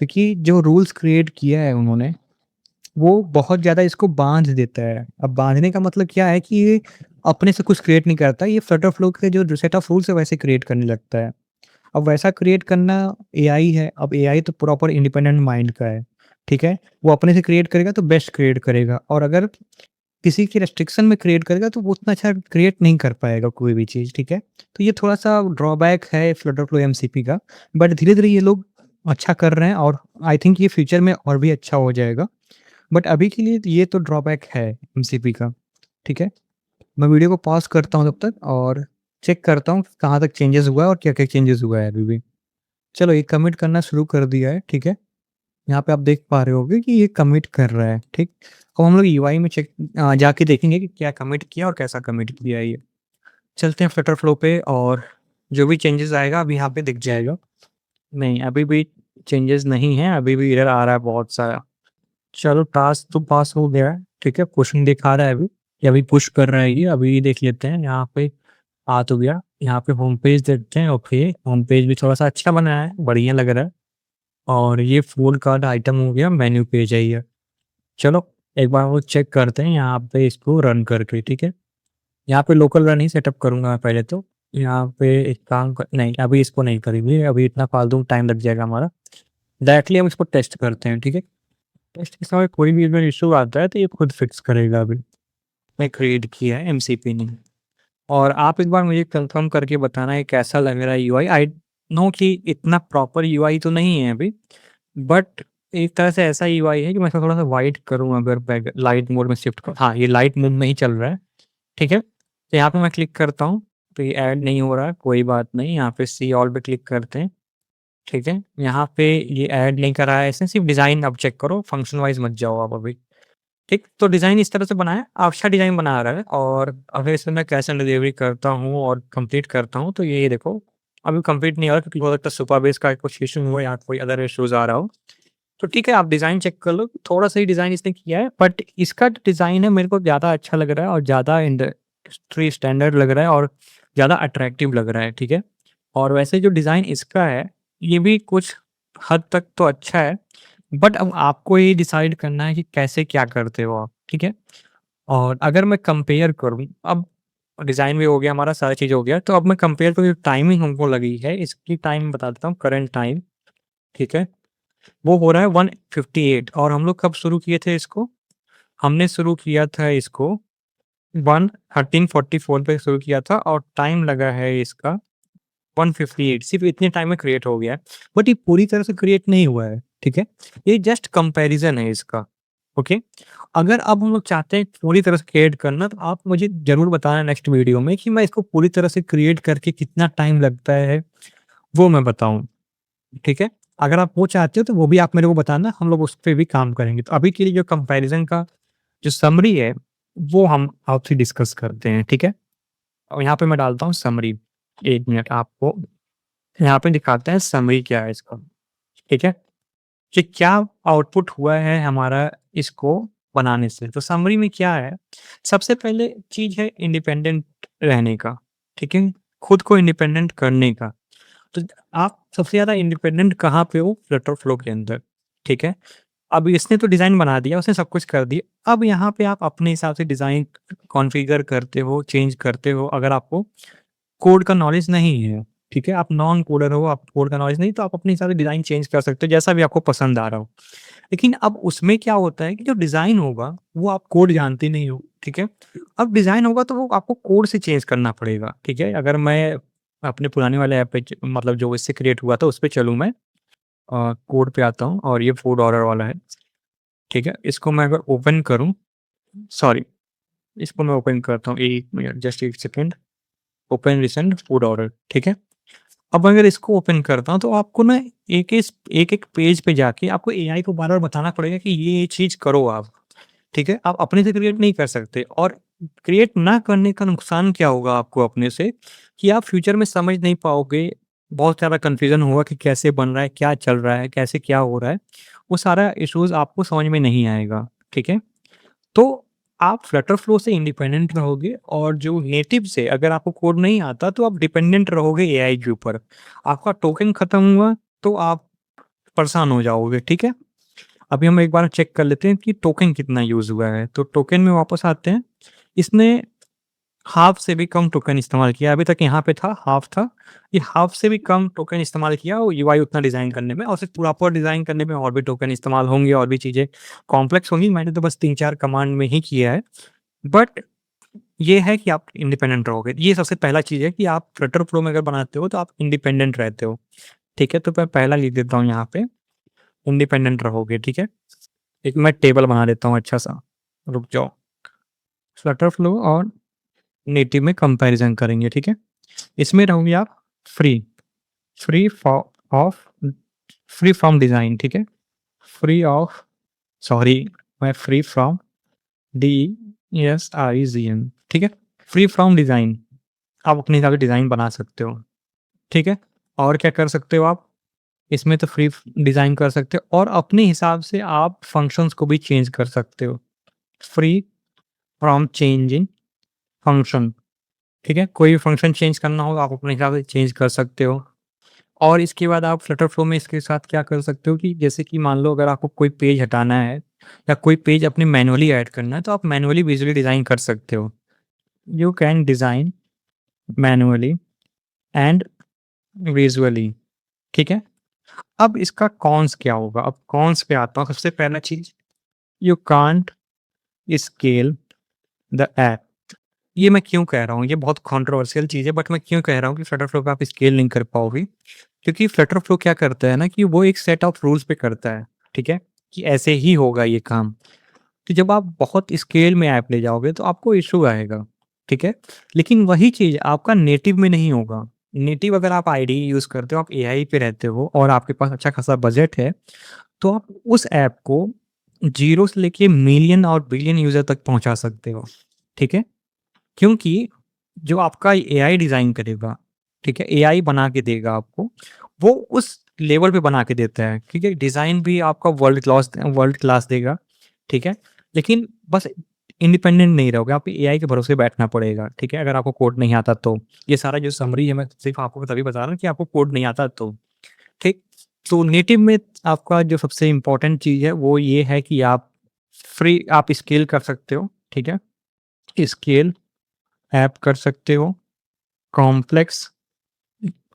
क्योंकि जो रूल्स क्रिएट किया है उन्होंने, वो बहुत ज़्यादा इसको बाँध देता है। अब बाँधने का मतलब क्या है कि ये अपने से कुछ क्रिएट नहीं करता, ये फ्लटरफ्लो के जो सेट ऑफ रूल्स है वैसे क्रिएट करने लगता है। अब वैसा क्रिएट करना एआई है, अब एआई तो प्रॉपर इंडिपेंडेंट माइंड का है, ठीक है? वो अपने से क्रिएट करेगा तो बेस्ट क्रिएट करेगा और अगर किसी के रिस्ट्रिक्शन में क्रिएट करेगा तो वो उतना अच्छा क्रिएट नहीं कर पाएगा कोई भी चीज़, ठीक है? तो ये थोड़ा-सा ड्रॉबैक है फ्लटरफ्लो एमसीपी का, बट धीरे-धीरे ये लोग अच्छा कर रहे हैं और आई थिंक ये फ्यूचर में और भी अच्छा हो जाएगा। बट अभी के लिए ये तो ड्रॉबैक है एमसीपी का, ठीक है? मैं वीडियो को पॉज़ करता हूँ तब तक और चेक करता हूँ कहाँ तक चेंजेस हुआ है और क्या-क्या चेंजेस हुआ है अभी भी। चलो ये कमिट करना शुरू कर दिया है, ठीक है? यहाँ पे आप देख पा रहे होंगे कि ये कमिट कर रहा है, ठीक? अब हम लोग यूआई में जाके देखेंगे कि क्या कमिट किया और कैसा कमिट किया है ये। चलते हैं फ्लटर फ्लो पे और जो भी चेंजेस आएगा अभी यहाँ पे दिख जाएगा। नहीं, अभी भी चेंजेस नहीं है, अभी भी एरर आ रहा है बहुत सारा। चलो टास्क तो पास हो गया है, ठीक है? पुशिंग दिखा रहा है अभी, ये अभी पुश कर रहा है ये, अभी देख लेते हैं यहाँ पे आ तो गया। यहाँ पे होम पेज देखते हैं, ओके, होम पेज भी थोड़ा-सा अच्छा बना है, बढ़िया लग रहा है और ये फ़ूड कार्ट आइटम हो गया, मेन्यू पेज है ये। चलो, एक बार वो चेक करते हैं यहाँ पे इसको रन करके, ठीक है? यहाँ पे लोकल रन ही सेटअप करूँगा मैं पहले तो। यहाँ पे एक काम क नहीं, अभी इसको नहीं करेंगे, अभी इतना फालतू टाइम लग जाएगा हमारा। डायरेक्टली हम इसको टेस्ट करते हैं, ठीक है? टेस्ट के समय कोई भी अगर इश्यू आता है तो ये खुद फिक्स करेगा अभी। मैं क्रिएट किया है एमसीपी ने। और आप एक बार मुझे कंफर्म करके बताना है कैसा लग रहा है यूआई। आई नो कि इतना प्रॉपर यूआई तो नहीं है अभी, बट एक तरह से ऐसा यूआई है कि मैं इसको थोड़ा-सा वाइट करूँ अगर बैक लाइट मोड में शिफ्ट करूँ, हाँ, ये लाइट मोड में ही चल रहा है, ठीक है? तो यहाँ पे मैं क्लिक करता हूँ, तो ये ऐड नहीं हो रहा है, कोई बात नहीं, यहाँ पे सी ऑल पे क्लिक करते हैं, ठीक है? यहाँ पे ये ऐड नहीं करा है इसने, सिर्फ डिज़ाइन अब चेक करो, फंक्शन वाइज़ मत जाओ आप अभी। ठीक, तो डिज़ाइन इस तरह से बना है, अच्छा डिज़ाइन बना रहा है और अगर इसमें मैं कैश ऑन डिलीवरी करता हूँ और कंप्लीट करता हूँ, तो ये देखो, अभी कंप्लीट नहीं हो रहा क्योंकि हो सकता है सुपरबेस का कुछ इश्यू हो या कोई अदर इश्यूज़ आ रहा हो। तो ठीक है, आप डिज़ाइन चेक कर लो, थोड़ा-सा ही डिज़ाइन इसने किया है, बट इसका जो डिज़ाइन है मेरे को ज़्यादा अच्छा लग रहा है और ज़्यादा इंडस्ट्री स्टैंडर्ड लग रहा है और ज़्यादा अट्रैक्टिव लग रहा है, ठीक है? और वैसे जो डिज़ाइन इसका है, ये भी कुछ हद तक तो अच्छा है, बट अब आपको ये डिसाइड करना है कि कैसे क्या करते हो आप, ठीक है? और अगर मैं कंपेयर करूँ, अब डिज़ाइन भी हो गया हमारा, सारी चीज़ हो गया, तो अब मैं कंपेयर करूँ, जो टाइमिंग हमको लगी है, इसकी टाइम बता देता हूँ, करंट टाइम, ठीक है? वो हो रहा है 158 और हम लोग कब शुरू किए थे इसको? हमने शुरू किया था इसको 1344 पे शुरू किया था और टाइम लगा है इसका 158 सिर्फ़ इतने टाइम में क्रिएट हो गया है। बट ये पूरी तरह से क्रिएट नहीं हुआ है, ठीक है? ये जस्ट कंपैरिज़न है इसका, ओके? अगर अब हम लोग चाहते हैं पूरी तरह से क्रिएट करना तो आप मुझे ज़रूर बताना नेक्स्ट वीडियो में कि मैं इसको पूरी तरह से क्रिएट करके कितना टाइम लगता है, वो मैं बताऊँ, ठीक है? अगर आप वो चाहते हो तो वो भी आप मेरे को बताना, हम लोग उस पे भी काम करेंगे। तो अभी के लिए जो कंपैरिज़न का जो समरी है, वो हम आपसे डिस्कस करते हैं, ठीक है? और यहाँ पे मैं डालता हूँ समरी, 1 मिनट आपको यहाँ पे दिखाते हैं समरी क्या है इसका, ठीक है? कि क्या आउटपुट हुआ है हमारा इसको बनाने से। तो समरी में क्या है, सबसे पहले चीज़ है इंडिपेंडेंट रहने का, ठीक है? खुद को इंडिपेंडेंट करने का। तो आप सबसे ज़्यादा इंडिपेंडेंट कहाँ पे हो? फ्लटर फ्लो के अंदर, ठीक है? अब इसने तो डिज़ाइन बना दिया, उसने सब कुछ कर दिया। अब यहाँ पे आप अपने हिसाब से डिज़ाइन कॉन्फ़िगर करते हो, चेंज करते हो अगर आपको कोड का नॉलेज नहीं है, ठीक है? आप नॉन कोडर हो, आपको कोड का नॉलेज नहीं तो आप अपने हिसाब से डिज़ाइन चेंज कर सकते हो, जैसा भी आपको पसंद आ रहा हो। लेकिन अब उसमें क्या होता है कि जो डिज़ाइन होगा, वो आप कोड जानते नहीं हो, ठीक है? अब डिज़ाइन होगा तो वो आपको कोड से चेंज करना पड़ेगा, ठीक है? अगर मैं अपने पुराने वाले ऐप पे मतलब जो इससे क्रिएट हुआ था, उस पे चलूँ मैं कोड पे आता हूँ और ये फूड ऑर्डर वाला है, ठीक है? इसको मैं अगर ओपन करूँ सॉरी, इसको मैं ओपन करता हूँ, 1 minute just 1 second, open recent food order, ठीक है? अब अगर इसको ओपन करता हूँ तो आपको ना एक-एक पेज पे जाके आपको एआई को बार-बार बताना पड़ेगा कि ये चीज़ करो आप, ठीक है? आप अपने से क्रिएट नहीं कर सकते और क्रिएट ना करने का नुकसान क्या होगा आपको अपने से कि आप फ्यूचर में समझ नहीं पाओगे, बहुत ज़्यादा कन्फ्यूज़न होगा कि कैसे बन रहा है, क्या चल रहा है, कैसे क्या हो रहा है, वो सारा इश्यूज़ आपको समझ में नहीं आएगा, ठीक है? तो आप फ्लटर फ्लो से इंडिपेंडेंट रहोगे और जो नेटिव से अगर आपको कोड नहीं आता तो आप डिपेंडेंट रहोगे एआई के ऊपर। आपका टोकन खत्म हुआ तो आप परेशान हो जाओगे, ठीक है? अभी हम एक बार चेक कर लेते हैं कि टोकन कितना यूज़ हुआ है। तो टोकन में वापस आते हैं। इसने हाफ़ से भी कम टोकन इस्तेमाल किया। अभी तक यहाँ पे था, हाफ़ था। ये हाफ़ से भी कम टोकन इस्तेमाल किया और यूआई उतना डिज़ाइन करने में और सिर्फ़ प्रॉपर डिज़ाइन करने में और भी टोकन इस्तेमाल होंगे और भी चीज़ें कॉम्प्लेक्स होंगी। मैंने तो बस 3-4 कमांड में ही किया है। बट ये है कि आप इंडिपेंडेंट रहोगे। ये सबसे पहला चीज़ है कि आप फ्लटर प्रो में अगर बनाते हो तो आप इंडिपेंडेंट रहते हो। ठीक है? तो मैं पहला लिख देता हूँ यहाँ पे, इंडिपेंडेंट रहोगे, ठीक है? एक मैं टेबल बना देता हूँ अच्छा-सा, रुक जाओ। फ्लटर फ्लो और नेटिव में कंपैरिज़न करेंगे, ठीक है? इसमें रहोगे आप फ्री, फ्री फॉ ऑफ फ्री फ्रॉम डिज़ाइन, ठीक है? फ्री ऑफ सॉरी मैं फ्री फ्रॉम DESIGN, ठीक है? फ्री फ्रॉम डिज़ाइन, आप अपने हिसाब से डिज़ाइन बना सकते हो, ठीक है? और क्या कर सकते हो आप? इसमें तो फ्री डिज़ाइन कर सकते हो और अपने हिसाब से आप फंक्शंस को भी चेंज कर सकते हो। फ्री फ्रॉम चेंजिंग फंक्शन, ठीक है? कोई भी फंक्शन चेंज करना हो आप अपने हिसाब से चेंज कर सकते हो। और इसके बाद आप फ्लटर फ्लो में इसके साथ क्या कर सकते हो कि जैसे कि मान लो अगर आपको कोई पेज हटाना है या कोई पेज अपने मैनुअली ऐड करना है तो आप मैनुअली विजुअली डिज़ाइन कर सकते हो। You can design manually and visually, ठीक है? अब इसका कॉन्स क्या होगा? अब कॉन्स पे आता हूँ। सबसे पहला चीज़ you can't scale the app. ये मैं क्यों कह रहा हूँ? ये बहुत कंट्रोवर्शियल चीज़ है बट मैं क्यों कह रहा हूँ कि फ्लटर फ्लो पे आप स्केल नहीं कर पाओगे? क्योंकि फ्लटर फ्लो क्या करता है ना कि वो एक सेट ऑफ रूल्स पे करता है, ठीक है? कि ऐसे ही होगा ये काम। तो जब आप बहुत स्केल में ऐप ले जाओगे तो आपको इश्यू आएगा, ठीक है? लेकिन वही चीज़ आपका नेटिव में नहीं होगा। नेटिव अगर आप आईडीई यूज़ करते हो, आप एआई पे रहते हो और आपके पास अच्छा खासा बजट है, तो आप उस ऐप को 0 से लेके मिलियन और बिलियन यूज़र तक पहुँचा सकते हो, ठीक है? क्योंकि जो आपका एआई डिज़ाइन करेगा, ठीक है? एआई बना के देगा आपको, वो उस लेवल पे बना के देता है, ठीक है? डिज़ाइन भी आपका वर्ल्ड क्लास देगा, ठीक है? लेकिन बस इंडिपेंडेंट नहीं रहोगे, आपको एआई के भरोसे बैठना पड़ेगा, ठीक है? अगर आपको कोड नहीं आता तो। ये सारा जो समरी है मैं सिर्फ़ आपको तभी बता रहा हूँ कि आपको कोड नहीं आता तो, ठीक? तो नेटिव में आपका जो सबसे इम्पोर्टेंट चीज़ है वो ये है कि आप स्केल कर सकते हो, ठीक है? स्केल ऐप कर सकते हो, कॉम्प्लेक्स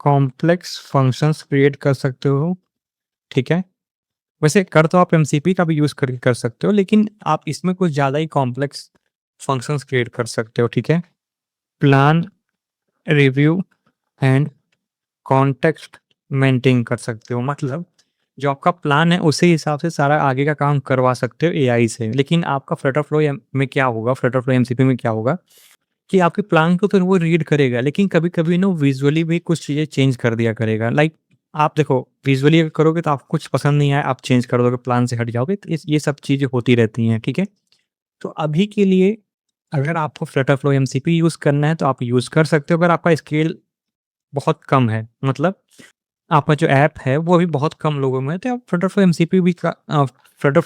कॉम्प्लेक्स फंक्शंस क्रिएट कर सकते हो, ठीक है? वैसे कर तो आप एमसीपी का भी यूज़ करके कर सकते हो, लेकिन आप इसमें कुछ ज़्यादा ही कॉम्प्लेक्स फंक्शंस क्रिएट कर सकते हो, ठीक है? Plan, review and context maintain कर सकते हो। मतलब जो आपका प्लान है उसी हिसाब से सारा आगे का काम करवा सकते हो एआई से। लेकिन आपका फ्लटरफ्लो में क्या होगा, फ्लटरफ्लो एमसीपी में क्या होगा कि आपके प्लान को तो वो रीड करेगा, लेकिन कभी-कभी ना विजुअली भी कुछ चीज़ें चेंज कर दिया करेगा। लाइक आप देखो, विजुअली अगर करोगे तो आपको कुछ पसंद नहीं आया, आप चेंज कर दोगे, प्लान से हट जाओगे, तो ये सब चीज़ें होती रहती हैं, ठीक है? तो अभी के लिए अगर आपको फ्लटरफ्लो एमसीपी यूज़ करना है तो आप यूज़ कर सकते हो, अगर आपका स्केल बहुत कम है। मतलब आपका जो ऐप है वो अभी बहुत कम लोगों में है, तो आप फ्लटरफ्लो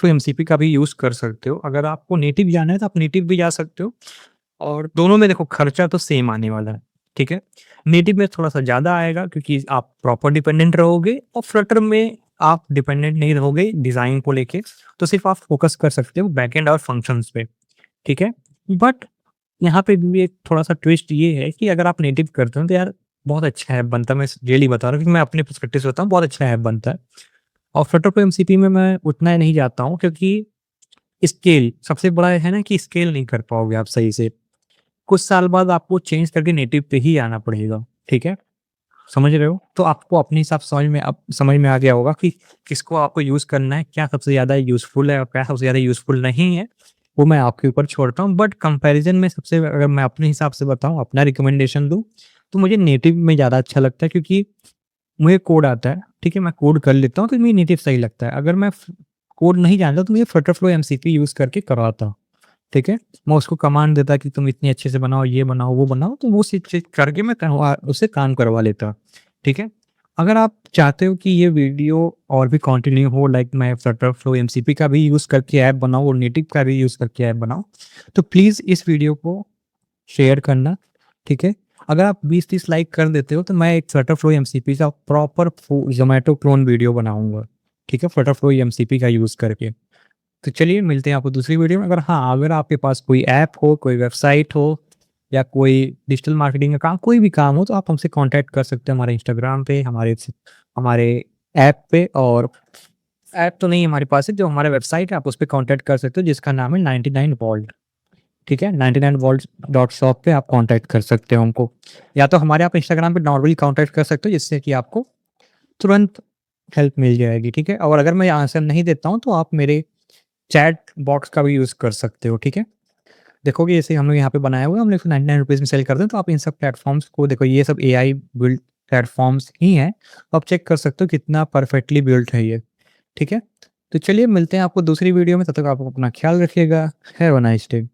एमसीपी का भी यूज़ कर सकते हो। अगर आपको नेटिव जाना है तो आप नेटिव भी जा सकते हो, और दोनों में देखो खर्चा तो सेम आने वाला है, ठीक है? नेटिव में थोड़ा-सा ज़्यादा आएगा क्योंकि आप प्रॉपर डिपेंडेंट रहोगे, और फ्लटर में आप डिपेंडेंट नहीं रहोगे डिज़ाइन को लेके, तो सिर्फ़ आप फ़ोकस कर सकते हो बैकएंड और फंक्शंस पे, ठीक है? बट यहाँ पे भी एक थोड़ा-सा ट्विस्ट ये है कि अगर आप नेटिव करते हो तो यार बहुत अच्छा ऐप बनता है, मैं रियली बता रहा हूँ क्योंकि मैं अपने पर्सपेक्टिव से बताऊँ, बहुत अच्छा ऐप बनता है। और फ्लटर पे एमसीपी में मैं उतना नहीं जाता हूँ क्योंकि स्केल सबसे बड़ा है ना कि स्केल नहीं कर पाओगे आप सही से। कुछ साल बाद आपको चेंज करके नेटिव पे ही आना पड़ेगा, ठीक है? समझ रहे हो? तो आपको अपने हिसाब से समझ में आ गया होगा कि किसको आपको यूज़ करना है, क्या सबसे ज़्यादा यूज़फुल है और क्या सबसे ज़्यादा यूज़फुल नहीं है, वो मैं आपके ऊपर छोड़ता हूँ। बट कंपैरिज़न में सबसे अगर मैं अपने हिसाब से बताऊँ, अपना रिकमेंडेशन दूँ, तो मुझे नेटिव में ज़्यादा अच्छा लगता है क्योंकि मुझे कोड आता है, ठीक है? मैं कोड कर लेता हूँ, तो मुझे नेटिव सही लगता है। अगर मैं फ कोड नहीं जानता तो मुझे फ्लटरफ्लो एमसीपी यूज़ करके करवाता, ठीक है? मैं उसको कमांड देता कि तुम इतनी अच्छे से बनाओ, ये बनाओ, वो बनाओ, तो वो सी चीज़ करके मैं करवा उससे काम करवा लेता, ठीक है? अगर आप चाहते हो कि ये वीडियो और भी कंटिन्यू हो, लाइक मैं फ्लटरफ्लो एमसीपी का भी यूज़ करके ऐप बनाऊँ और नेटिव का भी यूज़ करके ऐप बनाऊँ, तो प्लीज़ इस वीडियो को शेयर करना, ठीक है? अगर आप 20-30 लाइक कर देते हो तो मैं एक फ्लटरफ्लो एमसीपी का प्रॉपर ज़ोमैटो क्लोन वीडियो बनाऊँगा, ठीक है? फ्लटरफ्लो एमसीपी का यूज़ करके। तो चलिए मिलते हैं आपको दूसरी वीडियो में। अगर आपके पास कोई ऐप हो, कोई वेबसाइट हो या कोई डिजिटल मार्केटिंग का काम, कोई भी काम हो, तो आप हमसे कॉन्टैक्ट कर सकते हैं हमारे इंस्टाग्राम पे, हमारे ऐप पे, और ऐप तो नहीं हमारे पास है, जो हमारा वेबसाइट है आप उस पे कॉन्टैक्ट कर सकते हो जिसका नाम है 99 वोल्ट, ठीक है? 99 वोल्ट्स डॉट शॉप पे आप कॉन्टैक्ट कर सकते हो हमको। या तो हमारे आप इंस्टाग्राम पे नॉर्मली कॉन्टैक्ट कर सकते हो जिससे कि आपको तुरंत हेल्प मिल जाएगी, ठीक है? और अगर मैं आंसर नहीं देता हूँ तो आप मेरे चैट बॉक्स का भी यूज़ कर सकते हो, ठीक है? देखोगे जैसे हम लोग यहाँ पे बनाया हुआ है, हम लोग इसको 99 रुपीज़ में सेल करते हैं, तो आप इन सब प्लेटफ़ॉर्म्स को देखो, ये सब एआई बिल्ड प्लेटफ़ॉर्म्स ही हैं। तो आप चेक कर सकते हो कितना परफेक्टली बिल्ट है ये, ठीक है? तो चलिए मिलते हैं आपको दूसरी वीडियो में, तब तक आप अपना ख़्याल रखिएगा। Have a nice day.